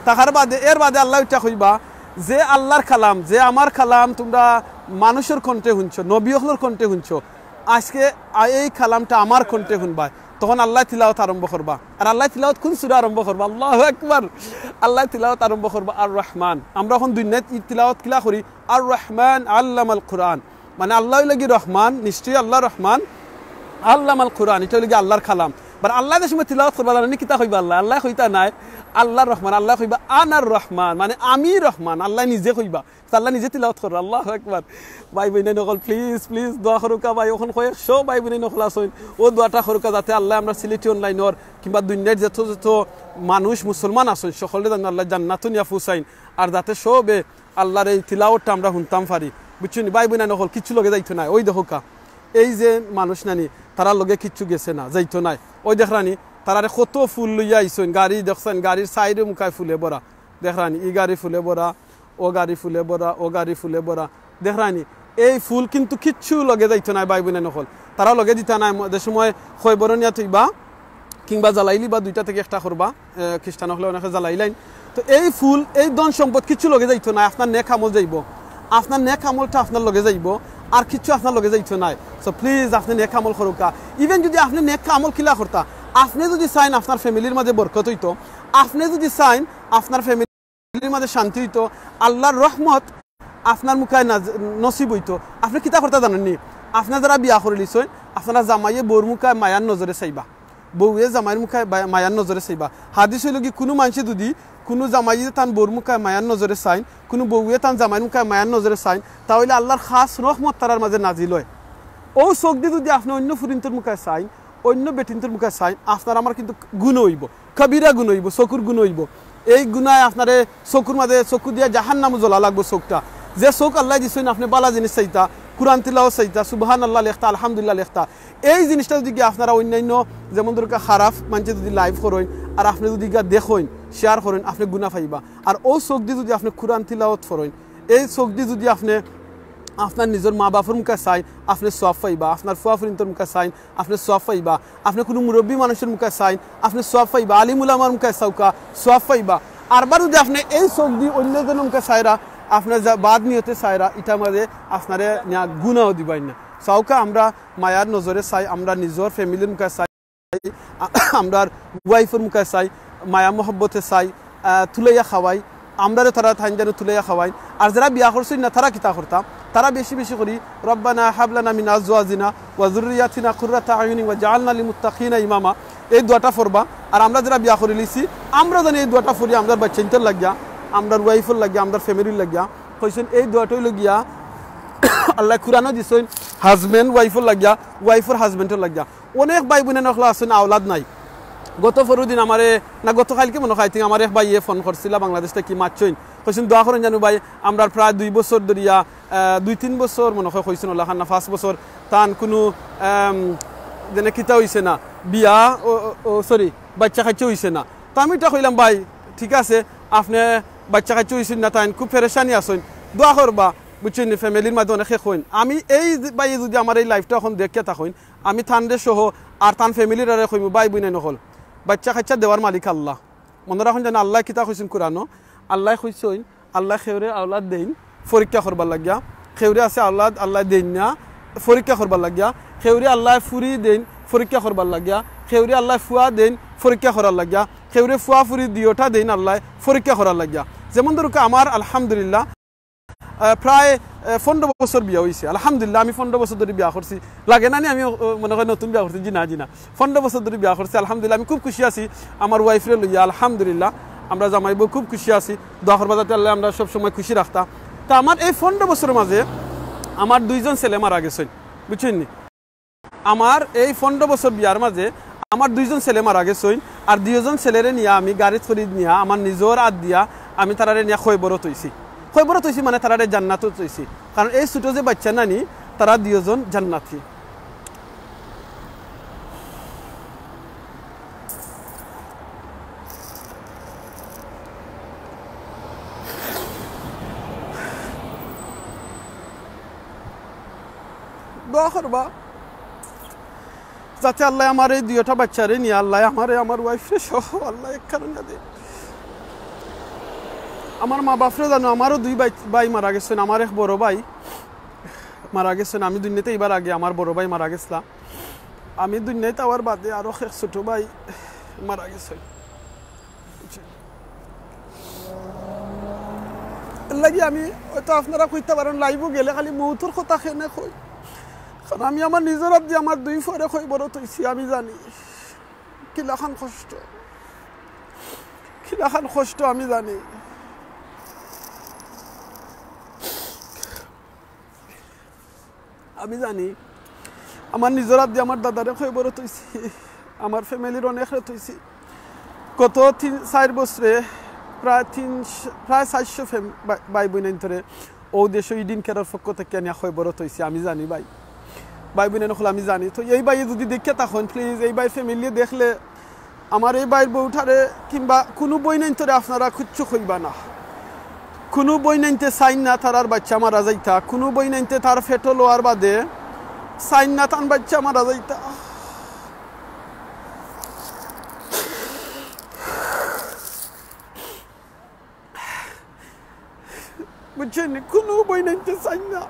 তাহার বাদে এর বাদে আল্লাহ এটা কইবা যে আল্লাহর কালাম যে আমার কালাম তোমরা মানুষের কণ্ঠে শুনছো নবী হলর কণ্ঠে শুনছো আজকে এই কালামটা আমার কণ্ঠে শুনবা তখন আল্লাহ তিলাওয়াত আরম্ভ করবা আর আল্লাহ তিলাওয়াত কোন সূরা আরম্ভ করবা আল্লাহু আকবার আল্লাহ তিলাওয়াত আরম্ভ করবা আর রহমান আমরা এখন দুনিয়াত তিলাওয়াত কিলা করি আর রহমান আল্লামাল কুরআন মানে আল্লাহ লাগি রহমান নিশ্চয়ই আল্লাহ রহমান আল্লামাল কুরআন এটা লাগি আল্লাহর কালাম বাট আল্লাহ যে সময় তিলাওয়াত করবা জানেন কিতা কইবা আল্লাহ কইতা নাই আল্লাহর রহমান আল্লাহ কইবা আনার রহমান মানে আমি রহমান আল্লাহ নিজে কইবা আল্লাহ নিজে তিলাওয়াত করে আল্লাহু আকবার ভাই বোন নকল প্লিজ প্লিজ দোয়া করুকা ভাই ওখান কয়েকশো ভাই বোন নকল আসুন ও দোয়াটা করুকা যাতে আল্লাহ আমরা সিলেটি অনলাইনর কিংবা দুনিয়ার যত মানুষ মুসলমান আসুন সকলে যেন আল্লাহ জান্নাত নিয়া ফুসাইন আর যাতে সবে আল্লাহর এই তিলাওয়াতটা আমরা শুনতাম পারি বুঝছেন ভাই বোন নকল কিচ্ছু লগে যাইতো না ওই দেখোকা এই যে মানুষ নানি তারা লগে কিচ্ছু গেছে না যাইতো নাই ওই দেখরানি তারা কত ফুল লইয়া আইসেন গাড়ি দেখছেন গাড়ির সাইডে মুখায় ফুলে ভরা দেখরানি ই গাড়ি ফুলে ভরা ও গাড়ি ফুলে ভরা ও গাড়ি ফুলে ভরা দেখরানি এই ফুল কিন্তু কিচ্ছু লগে যাইতো নাই ভাই বোনে নকল তারা লগে দিতা নাই যে সময় খয়বরনিয়া থইবা কিংবা জ্বালাইলি বা দুইটা থেকে একটা করবা খ্রিস্টান হলে অনেকে জ্বালাইলাইন তো এই ফুল এই ধন সম্পদ কিচ্ছু লগে যাইতো নাই আপনার নেক আমল যাইব আপনার নেক আমলটা আপনার লগে যাইব আর কিচ্ছু আপনার লগে যাইতো নাই সো প্লিজ আপনি নেক আমল করুকা ইভেন যদি আপনি নেক আমল কিলা করতা আপনি যদি চাইন আপনার ফ্যামিলির মাঝে বরকত হইতো আপনি যদি চাইন আপনার ফ্যামিলির মাঝে শান্তি হইতো আল্লাহর রহমত আপনার মুখায় নসিব হইতো আপনি কিতা করতে জানেননি আপনার যারা বিয়া করে লিছেন আপনারা জামাইয়ে বউর মুখায় মায়ার নজরে চাইবা বউয়ে জামাইয়ের মুখায় মায়ার নজরে চাইবা হাদিস হইল কি কোনো মানুষে যদি কোনো জামাইয়ে তান বউর মুখায় মায়ার নজরে চাইন কোনো বউয়ে তান জামাইয়ের মুখায় মায়ার নজরে চাইন তাহলে আল্লাহর খাস রহমত তারার মাঝে নাজিল হয় ও চোখ দিয়ে যদি আপনি অন্য ফুরিন্তর মুখায় চাইন অন্য বেটিন্তর মুখে চাই আপনার আমার কিন্তু গুণ হইব কবিরা গুণ হইব চকুর গুণ হইব এই গুণায় আপনার চকুর মাঝে চকু দিয়ে জাহান নাম জ্বলা লাগবো চোখটা যে চোখ আল্লাহ দিচ্ছেন আপনি বালা জিনিস চাইতা কুরআন তিলাওয়াত চাইতা সুবহান আল্লাহ লেখতা আলহামদুলিল্লাহ লেখতা এই জিনিসটা যদি আপনারা অন্যান্য যেমন ধরুন খারাপ মানুষ যদি লাইভ করেন আর আপনি যদি দেখেন শেয়ার করেন আপনি গুণা পাইবা আর ও চোখ দিয়ে যদি আপনি কুরআন তিলাওয়াত করেন এই চোখ দিয়ে যদি আপনি আপনার নিজের মা বাপের মুখে চাই আপনি সওয়াব পাইবা আপনার ফুয়া ফুরিন্তর মুখে চাইন আপনি সওয়াব পাইবা আপনি কোনো মুরব্বী মানুষের মুখে চাইন আপনি সওয়াব পাইবা আলিম উলামার মুখে চাউকা সওয়াব পাইবা আরবার যদি আপনি এই চোখ দিয়ে অন্যজনের মুখে চাইরা আপনার যা বাদ নিয়তে চাইরা এটার মাঝে আপনার গুণাও দিবাই না চাউকা আমরা মায়ার নজরে চাই আমরা নিজের ফ্যামিলির মুখে চাই আমরা ওয়াইফের মুখে চাই মায়া মহব্বতে চাই তুলাইয়া খাওয়াই আমরা তারা থাইন যেন তুলাইয়া খাওয়াই আর যারা বিয়া করছেন না তারা কিতা করতাম তারা বেশি বেশি করি রব্বানা হাবলানা মিন আজওয়াজিনা ওয়া যুররিয়াতিনা কুররাতা আয়ুনিন ওয়া জাআলনা লিল মুত্তাকিনা ইমামা এই দোয়াটা পড়বা আর আমরা যারা বিয়া করে লিছি আমরা জানি এই দোয়াটা পড়ি আমরা বাচ্চাইন্তর লাগিয়া আমরা ওয়াইফের লাগিয়া আমরা ফ্যামিলির লাগিয়া কইছেন এই দোয়াটাই লাগিয়া আল্লাহ কুরআনও দিছেন হাজবেন্ড ওয়াইফের লাগিয়া ওয়াইফের হাজবেন্ডের লাগিয়া অনেক ভাই বোনের নখলা আছেন আওলাদ নাই গত পরদিন আমারে না গতকালকে মনে হয় আমার এক ভাইয়ে ফোন করছিল বাংলাদেশ থেকে মাতছইন কইছেন দোয়া করেন জানো ভাই আমরা প্রায় 2 বছর ধরিয়া 2-3 বছর মনে হয় কইছেন ওলা খান না 5 বছর তান কোনো যেন কিতা হইছে না বিয়া সরি বাচ্চা কাচ্চা হইছে না তো আমি এটা কইলাম ভাই ঠিক আছে আপনি বাচ্চা কাচ্চা হইছেন না তান খুব পেরেশানি আছেন দোয়া করবা বুঝছেন ফ্যামিলির মাঝে অনেক হইন আমি এই ভাই যদি আমার এই লাইফটা এখন দেখে থাকুন আমি থানরে সহ আর তান ফ্যামিলির আরে কইম ভাই বুনে নহল বাচ্চা কাচ্চা দেওয়ার মালিক আল্লাহ মনে রাখুন যেন আল্লাহ কিতা কইছেন কোরআনও আল্লাহ কইছেন আল্লাহ খেউরে আওলাদ দেন পরীক্ষা করবার লাগিয়া খেউরে আছে আওলাদ আল্লাহ দেন না পরীক্ষা করবার লাগিয়া খেউরে আল্লাহ ফুরি দেন পরীক্ষা করবার লাগিয়া খেউরে আল্লাহ ফুয়া দেন পরীক্ষা করার লাগিয়া খেউরে ফুয়া ফুরি দিওটা দেন আল্লাহ পরীক্ষা করার লাগিয়া যেমন ধরুক আমার আলহামদুলিল্লাহ প্রায় 15 বছর বিয়া হয়েছে আলহামদুলিল্লাহ। আমি 15 বছর ধরে বিয়া করছি, লাগে না আমি মনে হয় নতুন বিয়া করছি, জি না 15 বছর ধরে বিয়া করছি আলহামদুলিল্লাহ। আমি খুব খুশি আছি আমার ওয়াইফরে লইয়া আলহামদুলিল্লাহ। আমরা জামাই বউ খুব খুশি আছি, দোয়া করবা যাতে আল্লাহ আমরা সবসময় খুশি রাখতাম। তা আমার এই 15 বছরের মাঝে আমার 2জন ছেলে মারা গেছেন, বুঝছেন নি? আমার এই 15 বছর বিয়ার মাঝে আমার 2জন ছেলে মারা গেছেন, আর 2জন ছেলেরে নিয়ে আমি গাড়ি খরিদ নিয়ে আমার নিজের হাত দিয়া আমি তারারে নিয়ে খৈবরত হইছি। খৈবরত হইছি মানে তারারে জান্নাতত হইছি, কারণ এই ছোট যে বাচ্চা নানি তারা 2জন জান্নাতি। দোয়া করবা যাতে আল্লাহ আমার এই 2টা বাচ্চারে নিয়ে আল্লাহ আমার ওয়াইফরে সহ আল্লাহ এক কারণে দে। আমার মা বাপরে জানো, আমারও 2 ভাই মারা গেছেন, আমার এক বড় ভাই মারা গেছেন। আমি দুনিয়াতে এবার আগে আমার বড় ভাই মারা গেছিলাম, আমি দুনিয়াতে আবার বাদে আরো এক ছোট ভাই মারা গেছেন। লাগি আমি হয়তো আপনারা কইতে পারেন লাইভও গেলে খালি মৌতর কথা খেনে কই, কারণ আমি আমার নিজের হাত দিয়ে আমার 2 ফরে কই বড় তৈছি। আমি জানি কিলাখান কষ্ট আমি জানি। আমার নিজের হাত দিয়ে আমার দাদারে কই বড় তৈছি, আমার ফ্যামিলির অনেক রে তৈছি। গত 3-4 বছরে প্রায় 400 ভাই বোন ধরে ও দেশ ইডিন কেরার পক্ষ থেকে নিয়ে কই বড় তৈছি। আমি জানি ভাই বোন নকল আমি জানি। তো এই ভাই যদি দেখে তখন প্লিজ এই ভাই ফ্যামিলি দেখলে আমার এই ভাইয়ের বউঠারে কিংবা কোনো বই নাইন্তরে আপনারা খুচ্ছু কইবা না। কোনো বই নাইনতে সাইন না তার বাচ্চা মারা যাইতা, কোনো বই নাইনতে তার ফেটো লোয়ার বাদে সাইন না তার বাচ্চা মারা যাইতা। বুঝছেন, কোনো বই নাইনতে সাইন না।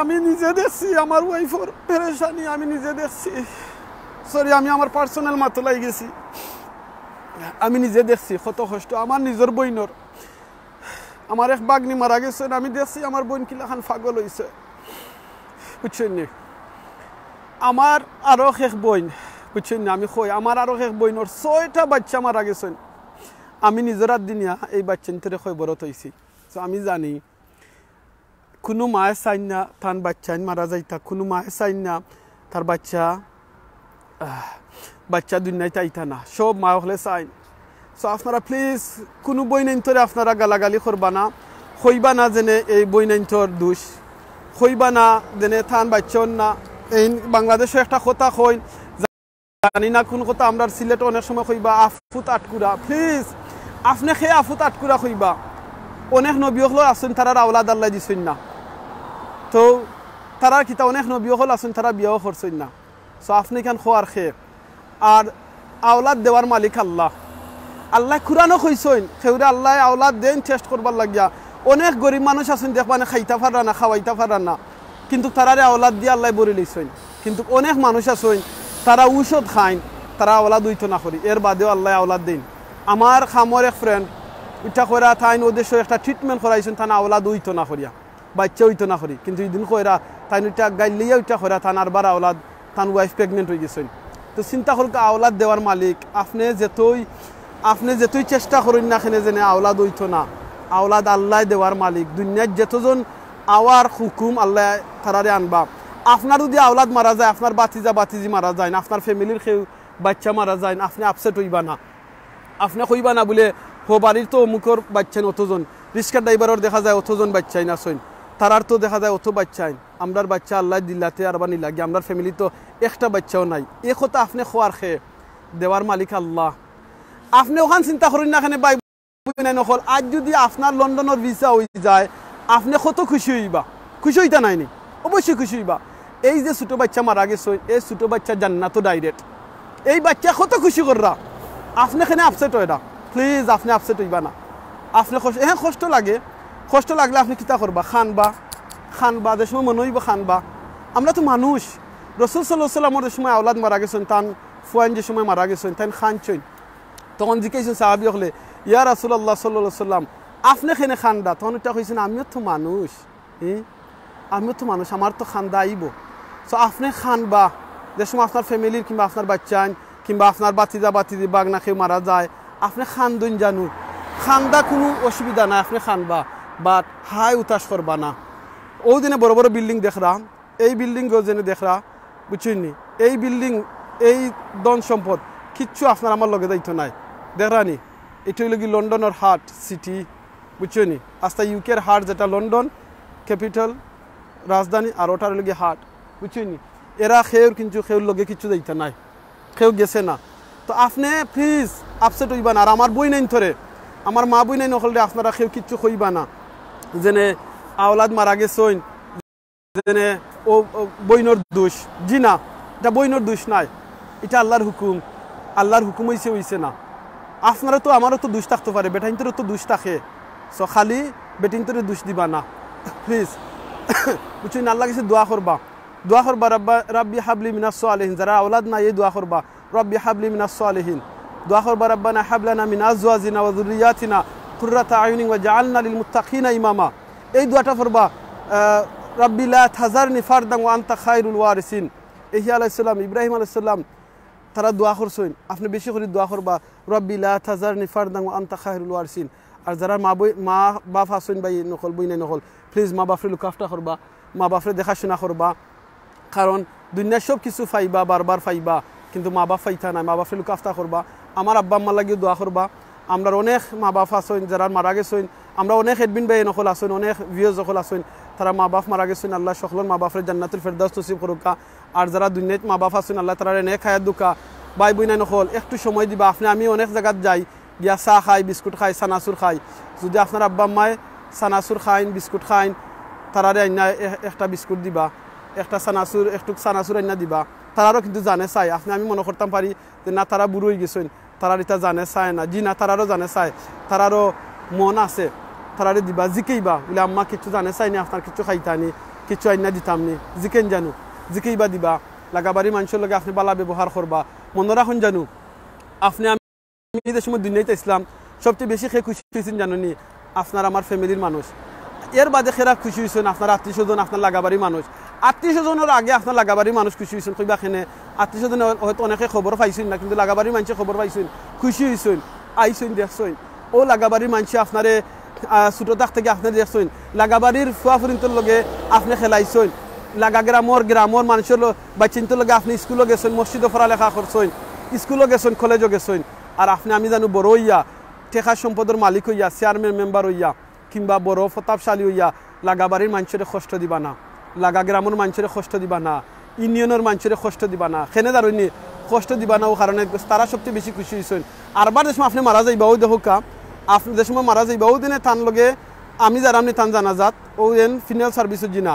আমি নিজে দেখছি আমার ওয়াইফর পেরেশানি, আমি নিজে দেখছি। সরি, আমি আমার পার্সোনাল মাতলাই গেছি। আমি নিজে দেখছি কত কষ্ট আমার নিজের বইনর। আমার এক বাগনি মারা গেছেন, আমি দেখছি আমার বোন কিলাখান পাগল হয়েছে, বুঝছেন নি? আমার আরো এক বোন, বুঝছেন না, আমি কই আমার আরো এক বোনর 6টা বাচ্চা মারা গেছেন। আমি নিজের হাত দিনিয়া এই বাচ্চা নিতে খবরত হয়েছি। তো আমি জানি কোনো মায়ের চাইন না তার বাচ্চা মারা যাইতা, কোনো মায়ের চাইন না তার বাচ্চা দুনিয়ায় চাইতা না, সব মা হলে চাইন। সো আপনারা প্লিজ কোনো বই নাইন্তরে আপনারা গালাগালি করবা না, হইবা না যেনে এই বই নাইন্তর দোষ, হইবা না যেনে থান বাচ্চন না। এই বাংলাদেশে একটা কথা কই, জানি না কোন কথা, আমরা সিলেট অনেক সময় কইবা আফুত আটকুরা। প্লিজ আপনি খেয়ে আফুত আটকুরা কইবা। অনেক নবী হল আসুন তারার আওলাদ আল্লাহ দিছেন না, তো তারার কিতা অনেক নবী হল আসুন তারা বিয়াও করছেন না। সো আপনি কেন খোয়ার খেয়ে আর আওলাদ দেওয়ার মালিক আল্লাহ। আল্লাহ কুরআনও কইছেন সেউরে আল্লাহ আওলাদ দেন টেস্ট করবার লাগিয়া। অনেক গরিব মানুষ আছেন দেখবানে খাইতা পারা না, খাওয়াইতা পারা না, কিন্তু তারারে আওলাদ দিয়ে আল্লাহ বলে লইছেন। কিন্তু অনেক মানুষ আছেন তারা ঔষধ খাইন, তারা আওলাদ হইতো না করি, এর বাদেও আল্লাহ আওলাদ দেন। আমার খামর এক ফ্রেন্ড ইটা কইরা তাইন ওদেশে একটা ট্রিটমেন্ট করাইছেন, তানা আওলাদ হইতো না করিয়া, বাচ্চা হইতো না করি, কিন্তু ইদিন কইরা তাইন ওইটা গাইলিয়া ওইটা কইরা তান আরবার আওলাদ, তান ওয়াইফ প্রেগনেন্ট হয়ে গেছেন। তো চিন্তা করুক আওলাদ দেওয়ার মালিক আপনি যেতই চেষ্টা করেন না কেন যেন আওলাদ হইতো না, আওলাদ আল্লাহ দেওয়ার মালিক। দুনিয়ার যতজন আওয়ার হুকুম আল্লাহ তারারে আনবা। আপনার যদি আওলাদ মারা যায়, আপনার বাতিজি মারা যায় না, আপনার ফ্যামিলির কেউ বাচ্চা মারা যায় না, আপনি আপসেট হইবা না। আপনি কইবা না বলে হো বাড়ির তো অমুকর বাচ্চাইন অতজন, রিক্সা ড্রাইভারের দেখা যায় অতজন বাচ্চাই না সইন, তারার তো দেখা যায় অত বাচ্চাইন। আমরার বাচ্চা আল্লাহ দিল্লাতে আর বানি লাগে, আমরার ফ্যামিলি তো একটা বাচ্চাও নাই। এ কথা আপনি খোয়ার খেয়ে দেওয়ার মালিক আল্লাহ। আপনি ওখান চিন্তা করেন না, বাই নকল আজ যদি আপনার লন্ডনের ভিসা হয়ে যায়, আপনি কত খুশি হইবা? খুশি হইতা নাইনি? অবশ্যই খুশি হইবা। এই যে ছোট বাচ্চা মারা গেছে, এই ছোট বাচ্চা জান্নাত ডাইরেক্ট, এই বাচ্চা কত খুশি কররা, আপনি এখানে আপসেট হয় না। প্লিজ আপনি আপসেট হইবা না। আপনি কষ্ট লাগলে আপনি কিতা করবা? খানবা যে সময় মনে হইব খানবা। আমরা তো মানুষ। রাসূল সাল্লাল্লাহু আলাইহি ওয়াসাল্লামের যে সময় আওলাদ মারা গেছেন, তান ফুয়ান যে সময় মারা গেছেন, তাই খানছেন, তখন জিজ্ঞাসা সাহাবী হলে ইয়া রাসূলুল্লাহ সাল্লাল্লাহু আলাইহি ওয়াসাল্লাম আপনি খেনে খান্দা তখন এটা কইছেন আমিও তো মানুষ আমিও তো মানুষ আমার তো খান্দা আইব সো আপনি খানবা যে সময় আপনার ফ্যামিলির কিংবা আপনার বাচ্চান কিংবা আপনার বাতিদি বাগনা কেউ মারা যায় আপনি খান্দুন জানুন খান্দা কোনো অসুবিধা নাই আপনি খানবা বাট হাই উতাস করবা না ও দিনে বড় বড় বিল্ডিং দেখরা এই বিল্ডিং যেনে দেখরা বুঝছেননি এই বিল্ডিং এই ধন সম্পদ কিচ্ছু আপনার আমার লগে দায়িত্ব নাই দেখরানি এটা হইল কি লন্ডনের হার্ট সিটি বুঝছেনি আস্তা ইউকের হার্ট যেটা লন্ডন ক্যাপিটাল রাজধানী আর ওটার হইল কি হার্ট বুঝছেনি এরা খেউর কিন্তু খেউর লগে কিচ্ছু দায়িত্ব নাই কেউ গেছে না তো আপনি প্লিজ আপসেট হইবা না আর আমার বই নাই ধরে আমার মা বই নাই নকলে আপনারা কেউ কিচ্ছু কইবা না যেনে আওলাদ মারা গেছেন যেনে ও বইনর দোষ জি না এটা বইনর দোষ নাই এটা আল্লাহর হুকুম হইছে না আপনারা তো আমারও তো দোষ থাকতে পারে বেটাইনতেরও তো দোষ থাকে সো খালি বেটিনতরে দোষ দিবা না প্লিজ বুঝছেন আল্লাহ কাছে দোয়া করবা রাব্বি হাবলি মিনাস সালিহিন যারা আওলাদ নাই এই দোয়া করবা রব্বি হাবলি মিনাস সালিহিন দোয়া করবা রব্বানা হাবলানা মিন আজওয়াজিনা ওয়া যুররিয়াতিনা কুররাতা আয়ুনিন ওয়া জাআলনা লিল মুত্তাকিনা ইমামা এই দোয়াটা করবা রব্বি লা তাযারনি ফারদান ওয়া আনতা খায়রুল ওয়ারিসিন ইহ্যা আলাইহিস সালাম ইব্রাহিম আলাইহিস সালাম তারা দোয়া করছেন আপনি বেশি করে দোয়া করবা রব্বি লা তাযারনি ফারদান ওয়া আনতা খায়রুল ওয়ারিসিন আর যারা মা বাপ আছেন ভাই নকল বই নাই নকল প্লিজ মা বাপরে লুকাফটা করবা মা বাপরে দেখাশোনা করবা কারণ দুনিয়ার সব কিছু পাইবা বারবার পাইবা কিন্তু মা বাপ পাইতা নাই মা বাপরে লুকাফটা করবা আমার আব্বা আম্মা লাগিও দোয়া করবা আমরা অনেক মা বাপ আছেন যারা মারা গেছেন আমরা অনেক এডমিন ভাই নকল আছেন অনেক ভিউজ নকল আছেন তারা মা বাপ মারা গেছেন আল্লাহ সকলের মা বাপরে জান্নাতুল ফেরদাউস নসিব করুকা আর যারা দুনিয়াত মা বাপ আছেন আল্লাহ তারা নেক হায়াত দুকা ভাই বই নাই নকল একটু সময় দিবা আপনি আমি অনেক জায়গাত যাই গিয়া চাহ খাই বিস্কুট খাই সানাসুর খাই যদি আপনার আব্বা আম্মায় সানাসুর খাইন বিস্কুট খাইন তারারে আইনা একটা বিস্কুট দিবা একটা একটু সানাসুর আইনা দিবা তারারও কিন্তু জানে চাই আপনি আমি মনে করতাম পারি যে না তারা বুড়ো হয়ে গেছেন তারার এটা জানে চায় না জি না তারারও জানে চায় তারারও মন আছে তারারে দিবা জিকেইবা বলে আম্মা কিছু জানে চাই নি আপনার কিছু খাইতানি কিছু আইনা দিতাম নি জিকেন জানু জিকেইবা দিবা লাগাবাড়ি মানুষের লগে আপনি বালা ব্যবহার করবা মনে রাখুন জানু আপনি আমি যে সময় দুনিয়াতে ইসলাম সবচেয়ে বেশি খেয়ে খুশি হয়েছেন জানুনি আপনার আমার ফ্যামিলির মানুষ এর বাদে খেরা খুশি হয়েছেন আপনার আত্মীয় স্বজন আপনার লাগাবাড়ি মানুষ আত্মীয় স্বজনের আগে আপনার লাগাবাড়ি মানুষ খুশি হয়েছেন কইবা খেনে আত্মীয় স্বজন হয়তো অনেকে খবর পাইছেন না কিন্তু লাগাবাড়ি মানুষে খবর পাইছেন খুশি হয়েছেন আইসেন দেখছেন ও লাগাবাড়ির মানুষে আপনারে ছোটো থাক থেকে আপনি দেখছেন লাগাবাড়ির ফুয়া ফুরিন্তর লগে আপনি খেলাইছেন লাগা গ্রামর মানুষের বাচ্চিন্তর লগে আপনি স্কুলে গেছেন মসজিদে পড়ালেখা করছেন স্কুলে গেছেন কলেজও গেছেন আর আপনি আমি জানো বড় হইয়া টেকা সম্পদের মালিক হইয়া চেয়ারম্যান মেম্বার হইয়া কিংবা বড় প্রতাপশালী হইয়া লাগাবাড়ির মানুষের কষ্ট দিবা না লাগা গ্রামের মানুষের কষ্ট দিবা না ইউনিয়নের মানুষের কষ্ট দিবা না খেনে দাঁড়িয়ে কষ্ট দিবা না ও কারণে তারা সবচেয়ে বেশি খুশি হয়েছেন আরবার যে সময় আপনি মারা যাইবা ও দেখোকা আপনি যে সময় মারা যাইবা ও দিনে তান লগে আমি যারা আপনি তান জানাজাত ও দিন ফিনাল সার্ভিসও জিনা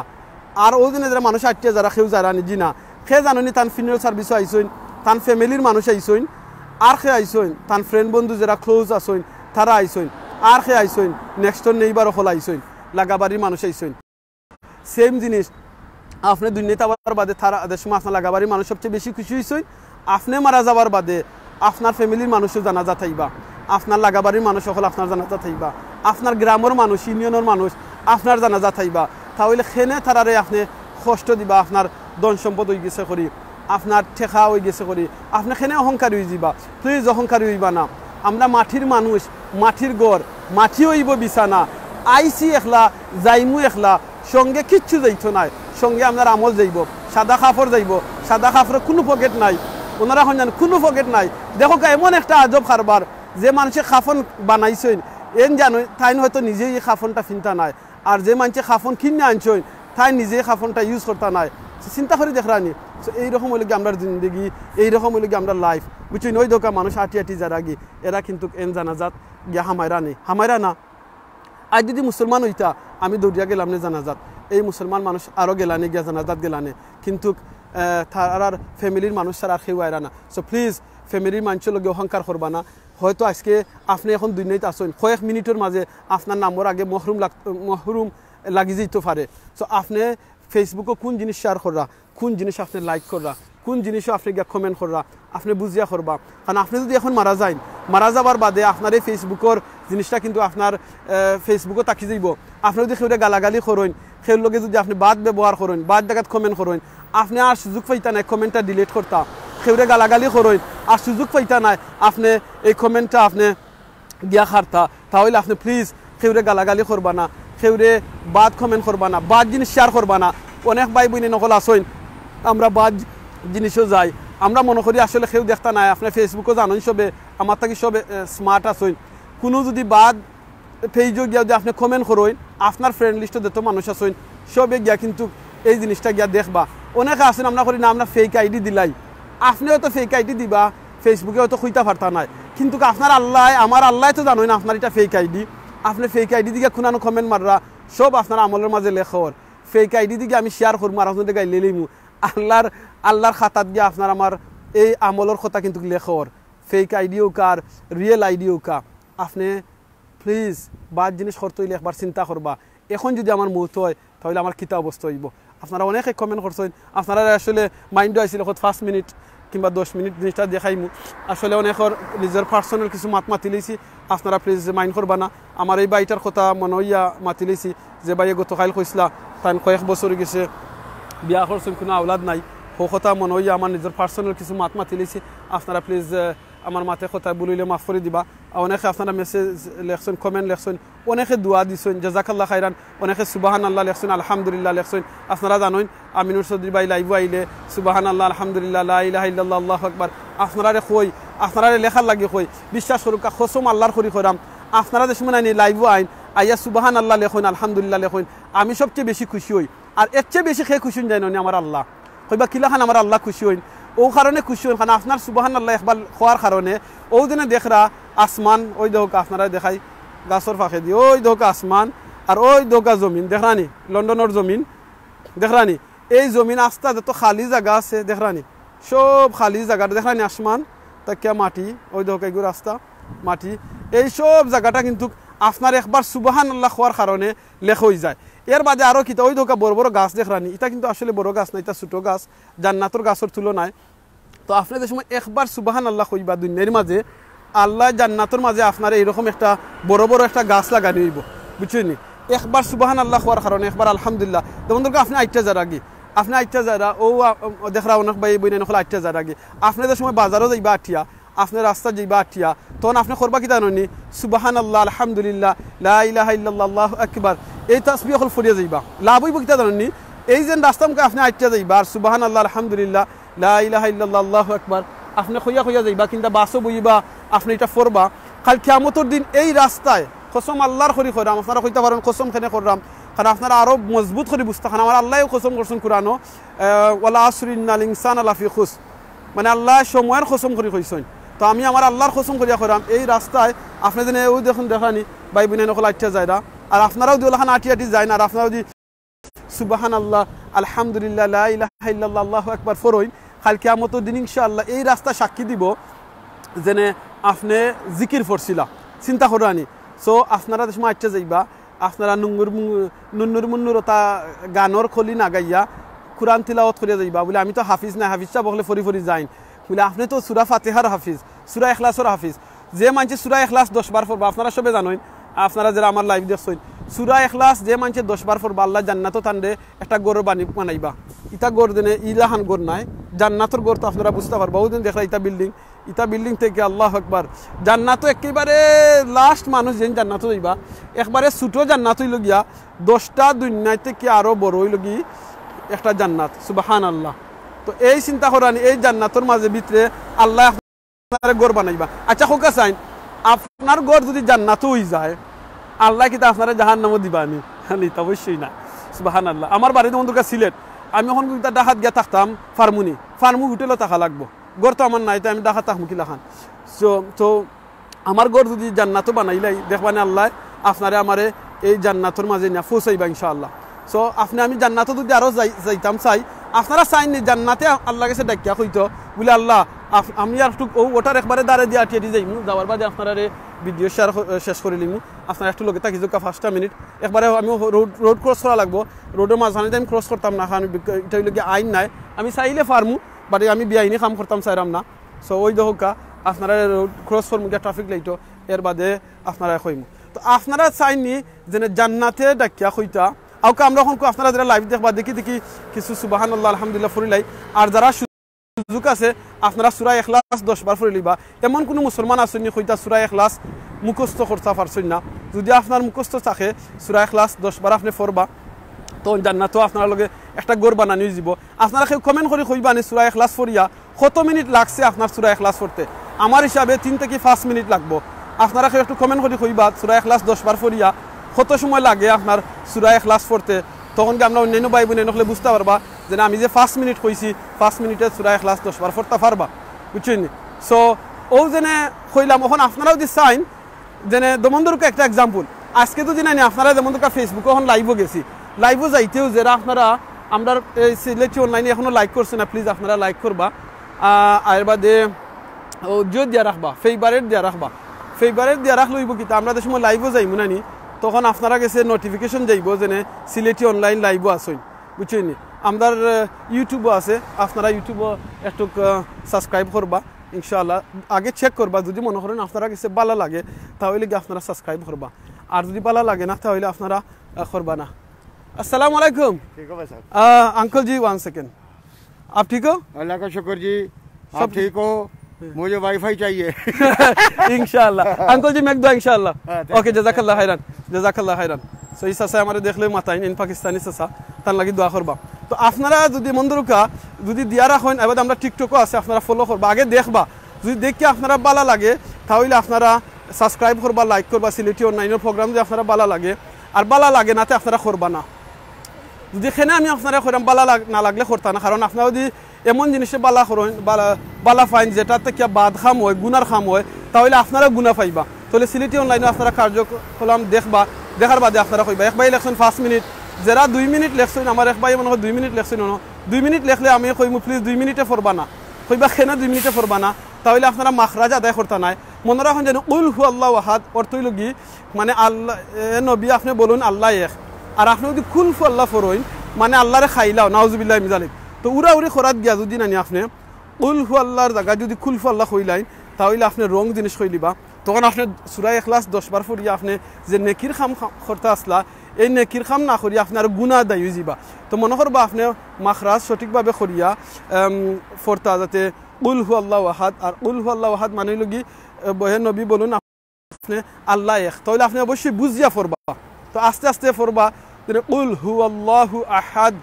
আর ও দিনে যারা মানুষ আটটিয়া যারা সেও যারা জিনা সে জানি তান ফিনাল সার্ভিসও আইসইন তান ফ্যামিলির মানুষ আইসইন আর সে আইসইন তান ফ্রেন্ড বন্ধু যারা ক্লোজ আসইন তারা আইসইন আর সে আইসইন নেক্সট নেইবার হল আইসইন লাগাবাড়ির মানুষ আইসইন সেম জিনিস আপনি দুনিয়াতে আবার বাদে তারা সময় আপনার লাগাবাড়ির মানুষ সবচেয়ে বেশি খুশি হয়েছেন আপনি মারা যাবার বাদে আপনার ফ্যামিলির মানুষও জানাজা থাইবা আপনার লাগাবাড়ির মানুষ সকল আপনার জানাজা থাইবা আপনার গ্রামের মানুষ ইউনিয়নের মানুষ আপনার জানাজা থাইবা তাহলে খেনে তারারে আপনি কষ্ট দিবা আপনার ধন সম্পদ হয়ে গেছে করি আপনার ঠেকা হয়ে গেছে করি আপনি খেনে অহংকারী হয়ে যাবা প্লিজ অহংকারী হইবা না আমরা মাটির মানুষ মাটির গড় মাটি হইব বিছানা আইসি একলা যাইমু একলা সঙ্গে কিচ্ছু যাইতো নাই সঙ্গে আপনার আমল যাইব সাদা কাপড় যাইব সাদা কাপড়ে কোনো পকেট নাই ওনারা এখন জান কোনো পকেট নাই দেখো এমন একটা আজব কারবার যে মানুষে খাফন বানাইছেন এন জানো তাই হয়তো নিজেই এই খাফনটা চিন্তা নাই আর যে মানুষে খাফন কিনে আনছেন তাই নিজেই খাফনটা ইউজ করতে নাই চিন্তা করে দেখরানি এইরকম হলে কি আমরা জিন্দগি এইরকম হলে কি আমরা লাইফ বুঝছেন ওই দোকা মানুষ আটি যারা গি এরা কিন্তু এন জানাজাত গিয়া হামায়রা না আজ যদি মুসলমান হইতা আমি দৌড়িয়া গেলাম না জানাজাত এই মুসলমান মানুষ আরও গেলানে গিয়া জানাজাত গেলানে কিন্তু তার ফ্যামিলির মানুষ ছাড়া আর কেউ আয়রা না সো প্লিজ ফ্যামিলির মানুষের লগে অহংকার করবা না হয়তো আজকে আপনি এখন দুনিয়াতে আসেন কয়েক মিনিটের মাঝে আপনার নাম্বার আগে মহরুম লাগি যেতে পারে সো আপনি ফেসবুকে কোন জিনিস শেয়ার করা কোন জিনিস আপনি লাইক করা কোন জিনিসও আপনি গিয়া কমেন্ট কররা আপনি বুঝিয়া করবা কারণ আপনি যদি এখন মারা যান মারা যাবার বাদে আপনার এই ফেসবুকের জিনিসটা কিন্তু আপনার ফেসবুকও তাকি যাইব আপনি যদি সেটা গালাগালি করেন সেই লগে যদি আপনি বাদ ব্যবহার করেন বাদ জায়গাত কমেন্ট করেন আপনি আর সুযোগ পাইতা নাই কমেন্টটা ডিলিট করতা সেউরে গালাগালি করেন আর সুযোগ পাইতা নাই আপনি এই কমেন্টটা আপনি গিয়া খারতা তাহলে আপনি প্লিজ সেউরে গালাগালি করবা না সেউরে বাদ কমেন্ট করবা না বাদ জিনিস শেয়ার করবা না অনেক ভাই বোনে নকল আসেন আমরা বাদ জিনিসও যাই আমরা মনে করি আসলে কেউ দেখতা নাই আপনার ফেসবুকও জানেন সবে আমার থাকি সবে স্মার্ট আসেন কোনো যদি বাদ পেজও গিয়া যদি আপনি কমেন্ট করেন আপনার ফ্রেন্ড লিস্টে যত মানুষ আসেন সবে গিয়া কিন্তু এই জিনিসটা গিয়া দেখবা অনেকে আসেন আমরা করি না আমরা ফেক আইডি দিলাই আপনিও তো ফেক আইডি দিবা ফেসবুকে হয়তো খুঁজতে পারতা নাই কিন্তু আপনার আল্লাহ আমার আল্লাহ তো জানোই না আপনার এটা ফেক আইডি আপনি ফেক আইডি দিকে খুনানো কমেন্ট মাররা সব আপনার আমলের মাঝে লেখর ফেক আইডি দিকে আমি শেয়ার করবো আর আপনাদের গাইলে লিমু আল্লাহর খাতাত গিয়ে আপনার আমার এই আমলের কথা কিন্তু লেখর ফেক আইডিও কার রিয়েল আইডিও কা আপনি প্লিজ বাদ জিনিস করতে হইলে একবার চিন্তা করবা এখন যদি আমার মৌত হয় তাহলে আমার কিতা অবস্থা হইব আপনারা অনেকে কমেন্ট করছেন আপনারা আসলে মাইন্ডও আইছিল 5 মিনিট কিংবা 10 মিনিট জিনিসটা দেখাইমু আসলে অনেকের নিজের পার্সোনাল কিছু মাত মাতি লইছি আপনারা প্লিজ মাইন্ড করবা না আমার এই বাইটার কথা মনে হইয়া মাতি লইছি যে বাইয়ে গতকাল কইসলা তাই কয়েক বছর গেছে বিয়া করছেন কোনো আওলাদ নাই সো কথা মনে হইয়া আমার নিজের পার্সোনাল কিছু মাত মাতি লইছি আপনারা প্লিজ আমার মাতে কথা বলিলে মাফ করে দিবা অনেকে আপনারা মেসেজ লেখছেন কমেন্ট লেখছেন অনেকে দোয়া দিছেন জাজাকাল্লাহ খাইরান অনেকে সুবহানাল্লাহ লেখছেন আলহামদুলিল্লাহ লেখছেন আপনারা জানেন আমিনুর চৌধুরী ভাই লাইভ আইলে সুবহানাল্লাহ আলহামদুলিল্লাহ লা ইলাহা ইল্লাল্লাহ আল্লাহু আকবার আপনারা কই আপনারা লেখার লাগি কই বিশ্বাস করুক কসম আল্লাহর করি করাম আপনারা যে সময় লাইভ আইন আইয়া সুবহানাল্লাহ লেখেন আলহামদুলিল্লাহ লেখেন আমি সবচেয়ে বেশি খুশি হই আর এর চেয়ে বেশি খেয়ে খুশি যাই না আমার আল্লাহ কইবা কিলাখান আমার আল্লাহ খুশি হইন ও কারণে খুশি হন কারণ আপনার সুবহানাল্লাহ একবার হওয়ার কারণে ও দিনে দেখরা আসমান ওই দেখো আপনারা দেখাই গাছর ফাঁকে দিয়ে ওই দেখো আসমান আর ওই দেখো জমিন দেখরানি লন্ডনের জমিন দেখরানি এই জমিন আস্তা যত খালি জায়গা আছে দেখরানি সব খালি জায়গাটা দেখরানি আসমান তাকে মাটি ওই দেখো এগুলো রাস্তা মাটি এই সব জায়গাটা কিন্তু আপনার একবার সুবহানাল্লাহ হওয়ার কারণে লেখ হয়ে যায় এর বাদে আরও কিতা ওই ধোকা বড় বড় গাছ দেখরানি এটা কিন্তু আসলে বড় গাছ না এটা ছোটো গাছ জান্নাতের গাছের তুলনায় তো আপনাদের সময় একবার সুবহানাল্লাহ কইবা দুনিয়ার মাঝে আল্লাহ জান্নাতের মাঝে আপনার এইরকম একটা বড় বড় একটা গাছ লাগানি হইব বুঝছেন একবার সুবহানাল্লাহ হওয়ার কারণে একবার আলহামদুলিল্লাহ যেমন ধরো আপনি 8টা যার আগে আপনি 8টা যারা ও দেখরা অনেক ভাই বই নকল 8টা যার আগে আপনাদের সময় বাজারও যাইবা আঠিয়া আপনি রাস্তা যাইবা আঠিয়া তখন আপনি করবা কি জানেন সুবহানাল্লাহ আলহামদুলিল্লাহ লা ইলাহা ইল্লাল্লাহ আল্লাহু আকবার এই তাসবিহ হল ফরিয়া যাইবা লাভ হইব কি জানেন এই যে রাস্তা মুখে আপনি 8টা যাইবা আর সুবহানাল্লাহ আলহামদুলিল্লাহ লা ইলাহা ইল্লাল্লাহ আল্লাহু আকবার আপনি খইয়া যাইবা কিন্তু বাসও বইবা আপনি এটা ফরবা কাল কিয়ামতের দিন এই রাস্তায় কসম আল্লাহর করি করাম আপনারা কইতে পারেন কসম খানে করলাম কারণ আপনারা আরো মজবুত করে বুঝতে খান আমার আল্লাহও কসম করছেন কুরআনো ওয়ালা আসরিনাল ইনসানা লাফি খুস মানে আল্লাহ সময়ের কসম করে কইছেন তো আমি আমার আল্লাহর কসম করিয়া করাম এই রাস্তায় আপনি যেন ওই দেখুন দেখানি ভাই বোনে নকল 8টা যায়রা আর আপনারাও দুলাখান আটি যায় না আর আপনারাও যদি সুবহানাল্লাহ আলহামদুলিল্লাহ লা ইলাহা ইল্লাল্লাহ আল্লাহু আকবার ফরইন কাল কিয়ামতের দিন ইনশাআল্লাহ এই রাস্তা সাক্ষী দিব যেনে আপনি জিকির ফরছিলা চিন্তা করানি সো আপনারা সময় 8টা যাইবা আপনারা নুন্নুর মুন্নুরতা গানর খলি না গাইয়া কুরআন তিলাওয়াত করিয়া যাইবা বলে আমি তো হাফিজ না হাফিজটা বকলে ফরি যাইন বলে আপনি তো সূরা ফাতিহার হাফিজ সূরা ইখলাসের হাফিজ যে মানছে সূরা ইখলাস 10 বার পড়বা আপনারা সবে জানেন আপনারা যারা আমার লাইভ দেখছেন সূরা ইখলাস যে মানছে 10 বার পড়বা আল্লাহ জান্নাতও তানরে একটা গড় বানাইবা ইটা গড় দেনে ইলাহান গড় নাই জান্নাতের গড় তো আপনারা বুঝতে পারবা ওদিন দেখলা ইটা বিল্ডিং থেকে আল্লাহু আকবার জান্নাতও একেবারে লাস্ট মানুষ যেন জান্নাতও যাইবা একবারে ছোট জান্নাত হইল গিয়া 10টা দুনিয়া থেকে আরো বড় হইল গি একটা জান্নাত সুবহানাল্লাহ তো এই চিন্তা করানি এই জান্নাতের মাঝে ভিতরে আল্লাহ আপনার গড় বানাইবা আচ্ছা হোক চাইন আপনার গড় যদি জান্নাতও হয়ে যায় আল্লাহ কিন্তু আপনারা জাহান্নামও দিবানি তা অবশ্যই না সুবহানাল্লাহ আমার বাড়িতে বন্ধুর কাছে সিলেট আমি এখন ডাহাত গিয়া থাকতাম ফার্মু হোটেলও থাকা লাগবো গড় তো আমার নাই তো আমি ডাহাত থাকবো কিলাখান তো আমার গড় যদি জান্নাতও বানাইলাই দেখবানে আল্লাহ আপনারে আমারে এই জান্নাতের মাঝে নিয়ে পৌঁছাইবা ইনশাআল্লাহ সো আপনি আমি জান্নাতও যদি আরও যাইতাম চাই আপনারা চাইনি জান্নাতে আল্লাহ কাছে ডাকিয়া হইতো বলে আল্লাহ আমি আর একটু ওটার একবারে দাঁড়ে দিয়ে আটিয়ে যাইমু যাওয়ার বাদে আপনারা ভিডিও শেষ করে লিমু আপনারা একটু লোকে থাকি যোগা 5টা মিনিট একবারে আমি রোড ক্রস করা লাগবো রোডের মাঝখানে আমি ক্রস করতাম না কারণ এটা হইলে আইন নাই আমি চাইলে ফার্মু বাট আমি বিআইনি কাম করতাম চাইরাম না সো ওই দেখা আপনারা ক্রস ফর্ম গিয়া ট্রাফিক লাইটও এর বাদে আপনারা কইম তো আপনারা চাইনি যে জান্নাতে ডাকিয়া কইতা আউকে আমরা এখন আপনারা যারা লাইভ দেখবা দেখি কিছু সুবহানাল্লাহ আলহামদুলিল্লাহ ফুরিলাই আর যারা সুযোগ আছে আপনারা সূরা ইখলাস 10 বার ফুরি লইবা এমন কোনো মুসলমান আসেনি কইতা সূরা ইখলাস মুখস্থ করতে পারছেন না যদি আপনার মুখস্থ থাকে সূরা ইখলাস 10 বার আপনি পড়বা তো জান্নাতও আপনার লগে একটা গড় বানানি যাব আপনারা কেউ কমেন্ট করে কইবা নি সূরা ইখলাস পড়িয়া কত মিনিট লাগছে আপনার সূরা ইখলাস পড়তে আমার হিসাবে 3 থেকে 5 মিনিট লাগবে আপনারা কেউ একটু কমেন্ট করে কইবা সূরা ইখলাস 10 বার পড়িয়া কত সময় লাগে আপনার সূরা ইখলাস পড়তে তখন আমরা অন্যান্য ভাই বোন হলে বুঝতে পারবা যে আমি যে 5 মিনিট কইছি 5 মিনিটে সূরা ইখলাস 10 বার পড়তে পারবা বুঝছেন সো ও জেনে কইলাম এখন আপনারাও দি সাইন জেনে দমন্দরকে একটা एग्जांपल আজকে তো দিন আপনারা দমন্দরকা ফেসবুকে এখন লাইভও গেছি লাইভও যাইতেও যারা আপনারা আমরা সিলেটি অনলাইনে এখনো লাইক করছেন না প্লিজ আপনারা লাইক করবা আর বাদে ও যদি দিয়া রাখবা ফেভারিট দিয়া রাখবা ফেভারিট দিয়া রাখলে হইব কি আমরা যে সময় লাইভও যাইমু নানি তখন আপনারা কাছে নোটিফিকেশন যাইব যে সিলেটি অনলাইন লাইভও আসুন বুঝছেন আমাদের ইউটিউবও আছে আপনারা ইউটিউবও একটু সাবস্ক্রাইব করবা ইনশাআল্লাহ আগে চেক করবা যদি মনে করেন আপনারা কাছে ভালো লাগে তাহলে কি আপনারা সাবস্ক্রাইব করবা আর যদি ভালো লাগে না তাহলে আপনারা করবা না अस्सलाम वालेकुम ठीक हो भाई साहब अंकल जी 1 सेकंड आप ठीक हो अल्लाह का शुक्र जी आप ठीक हो मुझे वाईफाई चाहिए इंशाल्लाह अंकल जी मैं दुआ इंशाल्लाह ओके जजाकल्लाह खैरान सो इस सासा हमारे देख ले माताइन इन पाकिस्तानी सासा তার লাগি দোয়া করবা তো আপনারা যদি মন্দরুকা যদি দিয়া রাখেন এবারে আমরা টিকটকও আছে আপনারা ফলো করবা আগে দেখবা যদি দেখি আপনারা ভালো লাগে তাহলে আপনারা সাবস্ক্রাইব করবা লাইক করবা সিলেটি অনলাইনের প্রোগ্রাম যদি আপনারা ভালো লাগে আর ভালো লাগে না তে আপনারা করবা না যদি এখানে আমি আপনারা কইরাম বালা না লাগলে করতা না কারণ আপনারা যদি এমন জিনিসে বালা করেন বালা ফাইন যেটাতে কি বাদ খাম হয় গুনার খাম হয় তাহলে আপনারা গুনাহ পাইবা তাহলে সিলেটি অনলাইনে আপনারা কার্যক্রম দেখবা দেখার বাদে আপনারা কইবা এক ভাই লেখছেন 5 মিনিট যারা 2 মিনিট লেখছেন আমার এক ভাই মনে হয় 2 মিনিট লেখছেন 2 মিনিট লেখলে আমি কইমু প্লিজ 2 মিনিটে পড়বা না কইবা কেন 2 মিনিটে পড়বা না তাহলে আপনারা মাখরাজ আদায় করতে নাই মনে রাখুন যেন কুল হু আল্লাহু আহাদ অর্থই লগি মানে আল্লাহ নবী আপনি বলুন আল্লাহ এক আর আপনি যদি কুল হু আল্লাহ ফরইন মানে আল্লাহরে খাইলাও নাউজুবিল্লাহি মিন যালিক তো উড়ি খরাত গিয়া যদি নানি আপনি কুল হু আল্লাহর জায়গা যদি কুল হু আল্লাহ কইলাইন তাহলে আপনি রং জিনিস কইলিবা তখন আপনি সূরা ইখলাস 10 বার পড়িয়া আপনি যে নেকির কাম করতে আসলা এই নেকির কাম না করিয়া আপনার গুনাহ দায় হয়ে যাবা তো মনে করবা আপনি মাখরাজ সঠিকভাবে করিয়া ফরতা যাতে কুল হু আল্লাহু আহাদ আর কুল হু আল্লাহু আহাদ মানে লগি বহে নবী বলুন আপনি আল্লাহ এক তাহলে আপনি অবশ্যই বুঝিয়া পড়বা তো আস্তে আস্তে পড়বা যে কুল হু আল্লাহু আহাদ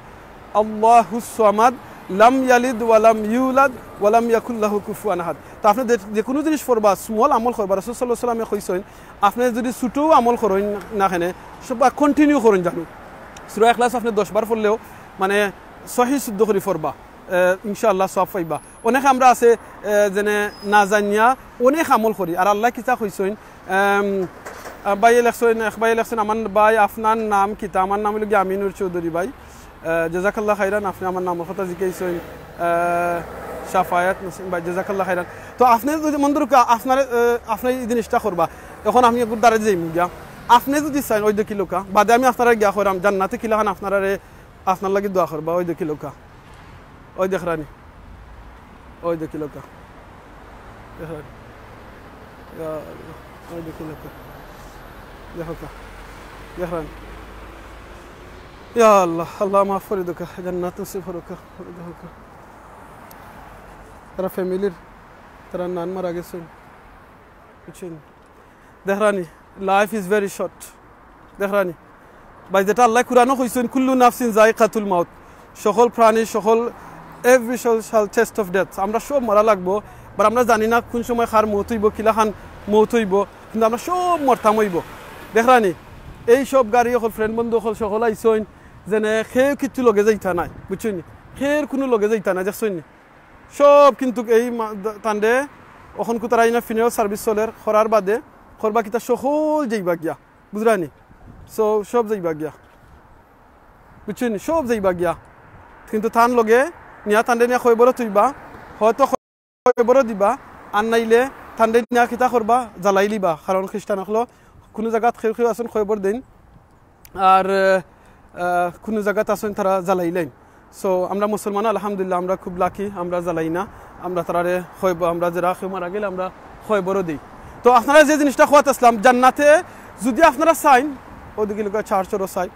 আল্লাহুস সামাদ লাম ইয়ালিদ ওয়া লাম ইউলাদ ওয়া লাম ইয়াকুল লাহু কুফুয়ান আহাদ তো আপনি যে কোনো জিনিস পড়বা স্মল আমল করবা রাসূল সাল্লাল্লাহু আলাইহি ওয়াসাল্লামে কইছেন আপনি যদি ছোটও আমল করেন না কেন সব কন্টিনিউ করেন জানো সূরা ইখলাস আপনি 10 বার পড়লেও মানে সহিহ শুদ্ধ করে পড়বা ইনশাআল্লাহ সওয়াব পাইবা অনেক আমরা আছে যেনে না জানিয়া অনেক আমল করি আর আল্লাহ কিতা কইছেন ভাই ইলেকশন আমার ভাই আপনার নাম কিতা আমার নাম হলো আমিনুর চৌধুরী ভাই জাযাকাল্লাহ খাইরান আপনি আমার নাম কথা জিজ্ঞাসেন শাফায়াত নসিম ভাই জাযাকাল্লাহ খাইরান তো আপনি যদি মন্দরুকা আপনার এই জিনিসটা করবা এখন আমি একটু দাঁড়িয়ে যাই গিয়া আপনি যদি চাই ওই দেখি লোকা বাদে আমি আপনারা গিয়া করাম জান্নাতে কিলাখান আপনার লাগি দোয়া করবা ওই দেখি লোকা ওই দেখ রানি ওই দেখি লোকা ওই দেখি লোকা দেখো দেখ রানি ইয়া আল্লাহ আল্লাহ মাফ করে দুকা জান্নাত নসিব করুকা দেখো তারা ফ্যামিলির তারা নান মারা গেছেন বুঝছেন দেখরানি লাইফ ইজ ভেরি শর্ট দেখরানি ভাই যেটা আল্লাহ কুরআনও কইছেন কুল্লু নাফসিন যায়কাতুল মাউত সকল প্রাণী সকল এভরি শাল টেস্ট অফ ডেথ আমরা সব মরা লাগবো বাট আমরা জানি না কোন সময় কার মৌত হইব কিলাখান মৌত হইব কিন্তু আমরা সব মরতাম হইব দেখরানি এই সব গাড়ি সকল ফ্রেন্ড বন্ধু সকল আইসইন যেনে খেয়ে কিছু লগে যাইতা নাই বুঝছেন খেয়ের কোনো লগে যাইতা নাই দেখছেন সব কিন্তু এই টান্ডে এখন কোথায় না ফিনেও সার্ভিস চলের করার বাদে করবা কিতা সকল যাইবা গিয়া বুঝরানি সব যাইবা গিয়া বুঝছেন সব যাইবা গিয়া কিন্তু টান লগে নিয়া টান্ডে নিয়া খবর তুইবা হয়তো খবর দিবা আর নাইলে টান্ডে নিয়া কিতা করবা জ্বালাই লিবা কারণ খ্রিস্টান হলো কোনো জায়গাত খেয়ে আসুন খবর দিন আর কোনো জায়গাত আসুন তারা জ্বালাইলেন সো আমরা মুসলমান আলহামদুলিল্লাহ আমরা খুব লাকি আমরা জ্বালাই না আমরা তারারে হয় আমরা যারা মারা গেলে আমরা হয় বড় দিই তো আপনারা যে জিনিসটা খোয়াত আসলাম জান্নাতে যদি আপনারা চাইন ওদিকে লোক চার চোরও চাই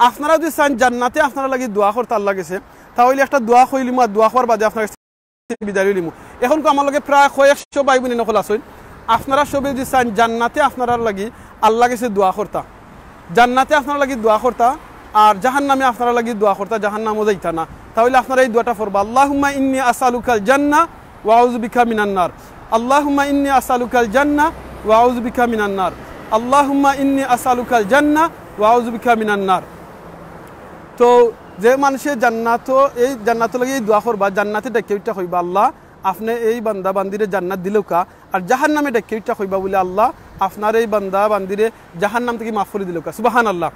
আপনারা যদি চাইন জান্নাতে আপনারা লাগি দোয়া করতে আল্লাহ গেছে তাহলে একটা দোয়া কইলিম আর দোয়া করার বাদে আপনার বিদায় লিম এখন আমার লগে প্রায় 100 ভাই বোন নকল আসুন আপনারা সবে যদি চাইন জান্নাতে আপনারা লাগি আল্লাহ গেছে দোয়া করতা জান্নাতে আপনারা লাগি দোয়া করতা আর জাহান্নামে আপনারা লাগি দোয়া করতা জাহান্নামও যাইতা না তাহলে আপনারা এই দোয়াটা পড়বা আল্লাহুম্মা ইন্নী আসআলুকাল জান্নাহ ওয়া আউযু বিকা মিনান নার আল্লাহুম্মা ইন্নী আসআলুকাল জান্নাহ ওয়া আউযু বিকা মিনান নার আল্লাহুম্মা ইন্নী আসআলুকাল জান্নাহ ওয়া আউযু বিকা মিনান নার তো যে মানুষের জান্নাত এই জান্নাত লাগি এই দোয়া করবা জান্নাতে ডাকিটা কইবা আল্লাহ আপনি এই বান্দা বান্দিরে জান্নাত দিলকা আর জাহান্নামে ডাকিটা কইবা বলে আল্লাহ আপনার এই বান্দা বান্দিরে জাহান্নাম থেকে মাফ করে দিলকা সুবহানাল্লাহ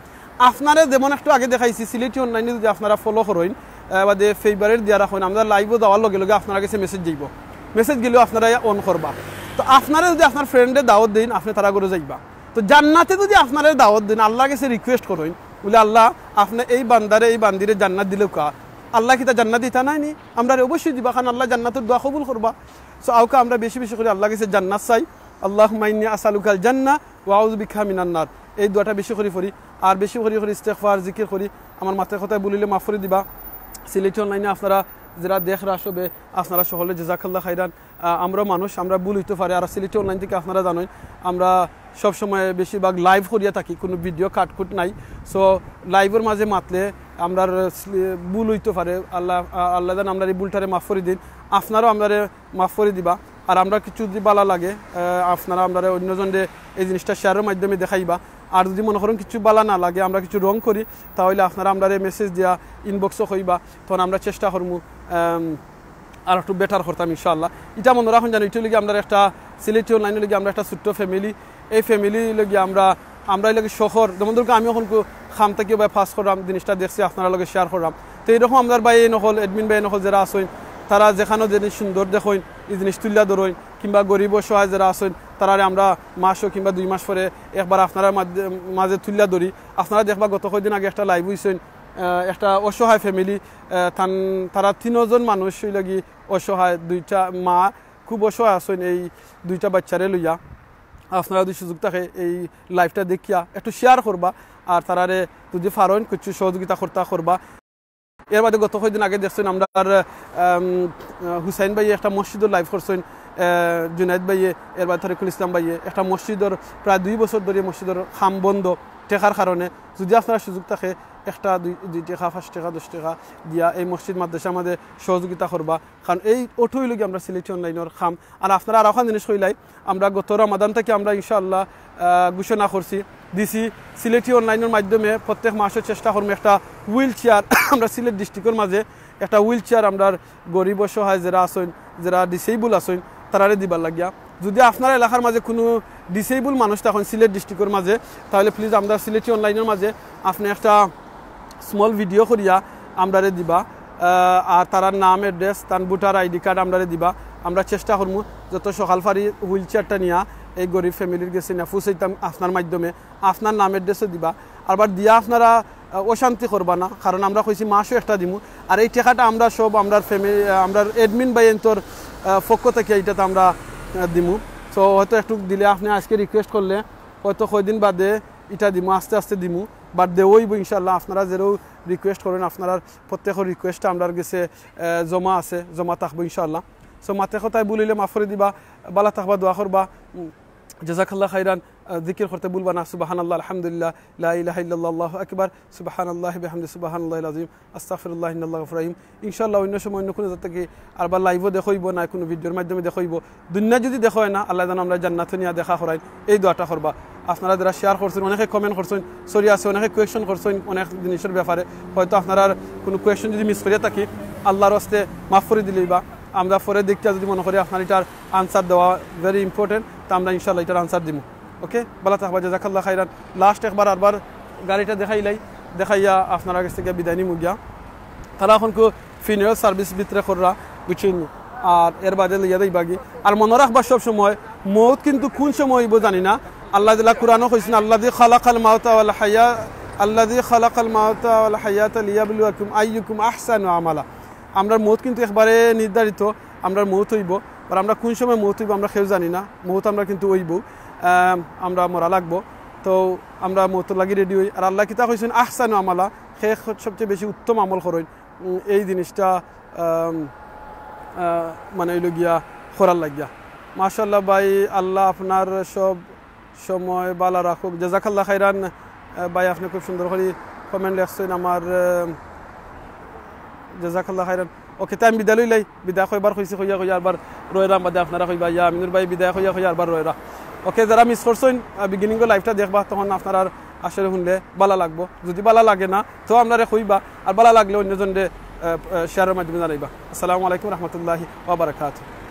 আপনারা যেমন একটু আগে দেখাইছি সিলেটি অনলাইনে যদি আপনারা ফলো করেন বাদে ফেভারিট দিয়া রাখেন আমরা লাইভও যাওয়ার লগে লগে আপনার কাছে মেসেজ যাইব মেসেজ গেলেও আপনারা অন করবা তো আপনারা যদি আপনার ফ্রেন্ডে দাওয়াত দিন আপনি তারা করে যাইবা তো জান্নাতে যদি আপনারা দাওয়াত দিন আল্লাহ কাছে রিকোয়েস্ট করেন বলে আল্লাহ আপনি এই বান্দারে এই বান্দিরে জান্নাত দিলেও কা আল্লাহ কি তা জান্নাত দিতা নাইনি আমরা অবশ্যই দিবা কারণ আল্লাহ জান্নাতের দোয়া কবুল করবা সো আউকা আমরা বেশি বেশি করে আল্লাহ কাছে জান্নাত চাই আল্লাহুম্মা ইন্নী আসআলুকাল জান্নাহ ওয়া আউযু বিকা মিনান নার এই দোয়াটা বেশি করে পড়ি আর বেশি করে ইস্তেগফার জিকির করি আমার মাথায় কথায় বলিলে মাফ করে দিবা সিলেটি অনলাইনে আপনারা যারা দেখরা আসবে আপনারা সকলে জাযাকাল্লাহ খাইরান আমরা মানুষ আমরা ভুল হইতে পারে আর সিলেটি অনলাইন থেকে আপনারা জানেন আমরা সব সময় বেশিরভাগ লাইভ করিয়া থাকি কোনো ভিডিও কাটকুট নাই সো লাইভের মাঝে মাতলে আমরা ভুল হইতে পারে আল্লাহ জান আমরা এই ভুলটারে মাফ করে দিন আপনারাও আমরা মাফ করে দিবা আর আমরা কিছু যদি বালা লাগে আপনারা আমরা অন্যজনরে এই জিনিসটা শেয়ারের মাধ্যমে দেখাইবা আর যদি মনে করেন কিছু বালা না লাগে আমরা কিছু রং করি তাহলে আপনারা আমরা মেসেজ দিয়া ইনবক্সও কইবা তখন আমরা চেষ্টা করবো আর একটু বেটার করতাম ইনশাআল্লাহ এটা মনে রাখুন জানি এটা লিগে আমরা একটা সিলেটি অনলাইনে লিগে আমরা একটা ছোট্ট ফ্যামিলি এই ফ্যামিলি লিগে আমরা এই লাগে শহর যেমন ধরুন আমি এখন খাম থেকে বা ফাঁস করলাম জিনিসটা দেখছি আপনারা লগে শেয়ার করলাম তো এইরকম আপনার ভাই নকল এডমিন ভাই নকল যারা আসেন তারা যেখানেও জিনিস সুন্দর দেখেন এই জিনিস তুলিয়া ধরেন কিংবা গরিব অসহায় যারা আসেন তারা আমরা মাসও কিংবা 2 মাস পরে একবার আপনারা মাঝে তুলিয়া ধরি আপনারা দেখবা গত কয়েকদিন আগে একটা লাইভ হয়েছেন একটা অসহায় ফ্যামিলি তারা 3 জন মানুষ লাগি অসহায় 2টা মা খুব অসহায় আসেন এই 2টা বাচ্চারে লইয়া আপনারা যদি সুযোগ থাকে এই লাইভটা দেখিয়া একটু শেয়ার করবা আর তারারে যদি পারেন কিছু সহযোগিতা করবা এর বাদে গত কয়েকদিন আগে দেখছেন আমরা হুসাইন ভাই একটা মসজিদের লাইভ করছেন জুনাইদ ভাইয়ে এর বাদে তরিকুল ইসলাম ভাইয়ে একটা মসজিদের প্রায় 2 বছর ধরে মসজিদের খাম বন্ধ টেকার কারণে যদি আপনারা সুযোগ থাকে একটা 2 টাকা 5 টাকা 10 টাকা দিয়া এই মসজিদ মাদ্রাসা আমাদের সহযোগিতা করবা কারণ এই ওঠই লোক আমরা সিলেটি অনলাইনের খাম আর আপনারা আর ওখান জিনিস কইলাই আমরা গত রমাদান থেকে আমরা ইনশাআল্লাহ ঘোষণা করছি দিছি সিলেটি অনলাইনের মাধ্যমে প্রত্যেক মাসে চেষ্টা করবো একটা হুইল চেয়ার আমরা সিলেট ডিস্ট্রিক্টের মাঝে একটা হুইল চেয়ার আমরা গরিব অসহায় যারা আসেন যারা ডিসেবল আসেন তারারে দিবার লাগিয়া যদি আপনার এলাকার মাঝে কোনো ডিসেবল মানুষ তখন সিলেট ডিস্ট্রিক্টের মাঝে তাহলে প্লিজ আমরা সিলেটি অনলাইনের মাঝে আপনি একটা স্মল ভিডিও করিয়া আমরারে দিবা আর তার নাম অ্যাড্রেস তার ভোটার আইডি কার্ড আমরারে দিবা আমরা চেষ্টা করবো যত সকাল ফারি হুইল চেয়ারটা নিয়া এই গরিব ফ্যামিলির গেছে না ফুসাইতাম আপনার মাধ্যমে আপনার নাম অ্যাড্রেসও দিবা আবার দিয়া আপনারা অশান্তি করবা না কারণ আমরা কইছি মাসও একটা দিমু আর এই টাকাটা আমরা সব আমরা ফ্যামিলি আমরা অ্যাডমিন বাই এন্তর পক্ষ থেকে এইটাতে আমরা দিমু সো হয়তো একটু দিলে আপনি আজকে রিকোয়েস্ট করলে হয়তো কয়দিন বাদে এটা দিমু আস্তে আস্তে দিমু বাট দেওইব ইনশাল্লাহ আপনারা যেও রিকোয়েস্ট করেন আপনার প্রত্যেকের রিকোয়েস্টটা আমরা গেছে জমা আছে জমা থাকবো ইনশাল্লাহ সো মাতে কথায় বলিলে মাফ করে দিবা বালা থাকবা দোয়া করবা জাযাকাল্লাহ খাইরান জিকির করতে ভুলবা না সুবহানাল্লাহ আলহামদুলিল্লাহ লা ইলাহা ইল্লাল্লাহ আল্লাহু আকবার সুবহানাল্লাহি বিহামদি সুবহানাল্লাহিল আযীম আস্তাগফিরুল্লাহ ইন্নাল্লাহু গফুরুর রহিম ইনশাআল্লাহ অন্য সময় অন্য কোনো জায়গা থেকে আরবার লাইভও দেখাইব না কোনো ভিডিওর মাধ্যমে দেখাইব দুনিয়া যদি দেখায় না আল্লাহ যেন আমরা জান্নাতে নিয়ে দেখা করাই এই দোয়াটা করবা আপনারা যারা শেয়ার করছেন অনেকে কমেন্ট করছেন সরি আছে অনেকে কোয়েশ্চন করছেন অনেক জিনিসের ব্যাপারে হয়তো আপনারা কোনো কোয়েশ্চন যদি মিস করে থাকি আল্লাহর হস্তে মাফ করে দিলেই বা আমরা পরে দেখতে যদি মনে করি আপনার এটার আনসার দেওয়া ভেরি ইম্পর্টেন্ট তা আমরা ইনশাআল্লাহ এটার আনসার দিব ওকে বালা থাকবা জাযাকাল্লাহ খাইরান লাস্ট একবার আরবার গাড়িটা দেখাইয়া আপনার কাছ থেকে বিদায় নিমু গিয়া তারা এখন ফিনারাল সার্ভিস ভিতরে কররা বুঝছেন আর এর বাদে লইয়া দেই বাগি আর মনে রাখবা সব সময় মৌত কিন্তু কোন সময় হইব জানি না আল্লাহ তাআলা কুরআনে কইছেন আল্লাযী খালাকাল মাউতা ওয়াল হায়া আল্লাযী খালাকাল মাউতা ওয়াল হায়াতা লিয়াবলুয়াকুম আইয়ুকুম আহসানু আমালা। আমরার মৌত কিন্তু একবারে নির্ধারিত, আমরার মৌত হইব, আর আমরা কোন সময় মৌত হইব আমরা কেউ জানি না। মৌত আমরা কিন্তু হইব, আমরা মরা লাগবো, তো আমরা মৌত লাগি রেডি হই। আর আল্লাহ কিতা কইছেন আহসানু আমালা, সে সবচেয়ে বেশি উত্তম আমল করেন। এই জিনিসটা মানে হইল গিয়া করার লাগিয়া। মাশাআল্লাহ ভাই, আল্লাহ আপনার সব সময় বালা রাখুক। জাযাকাল্লাহ খাইরান ভাই, আপনি খুব সুন্দর করে কমেন্ট লিখছেন আমার, জাযাকাল্লাহ খাইরান। ওকে, তাই আমি বিদায় লইলাই, বিদায় কইবার কইছি, কইয়া আরবার রয়রা বাদে আপনারা কইবা ইয়া আমিনুর ভাই বিদায় কইয়া আরবার রয়রা। ওকে, যারা মিস করছেন বিগিনিং লাইফটা দেখবা, তখন আপনারা আসলে শুনলে বালা লাগবো। যদি বালা লাগে না তো আপনারা কইবা, আর বালা লাগলে অন্যজনরে শেয়ারের মাধ্যমে জানাইবা। আসসালামু আলাইকুম রহমতুল্লাহি ওয়া বারাকাতুহু।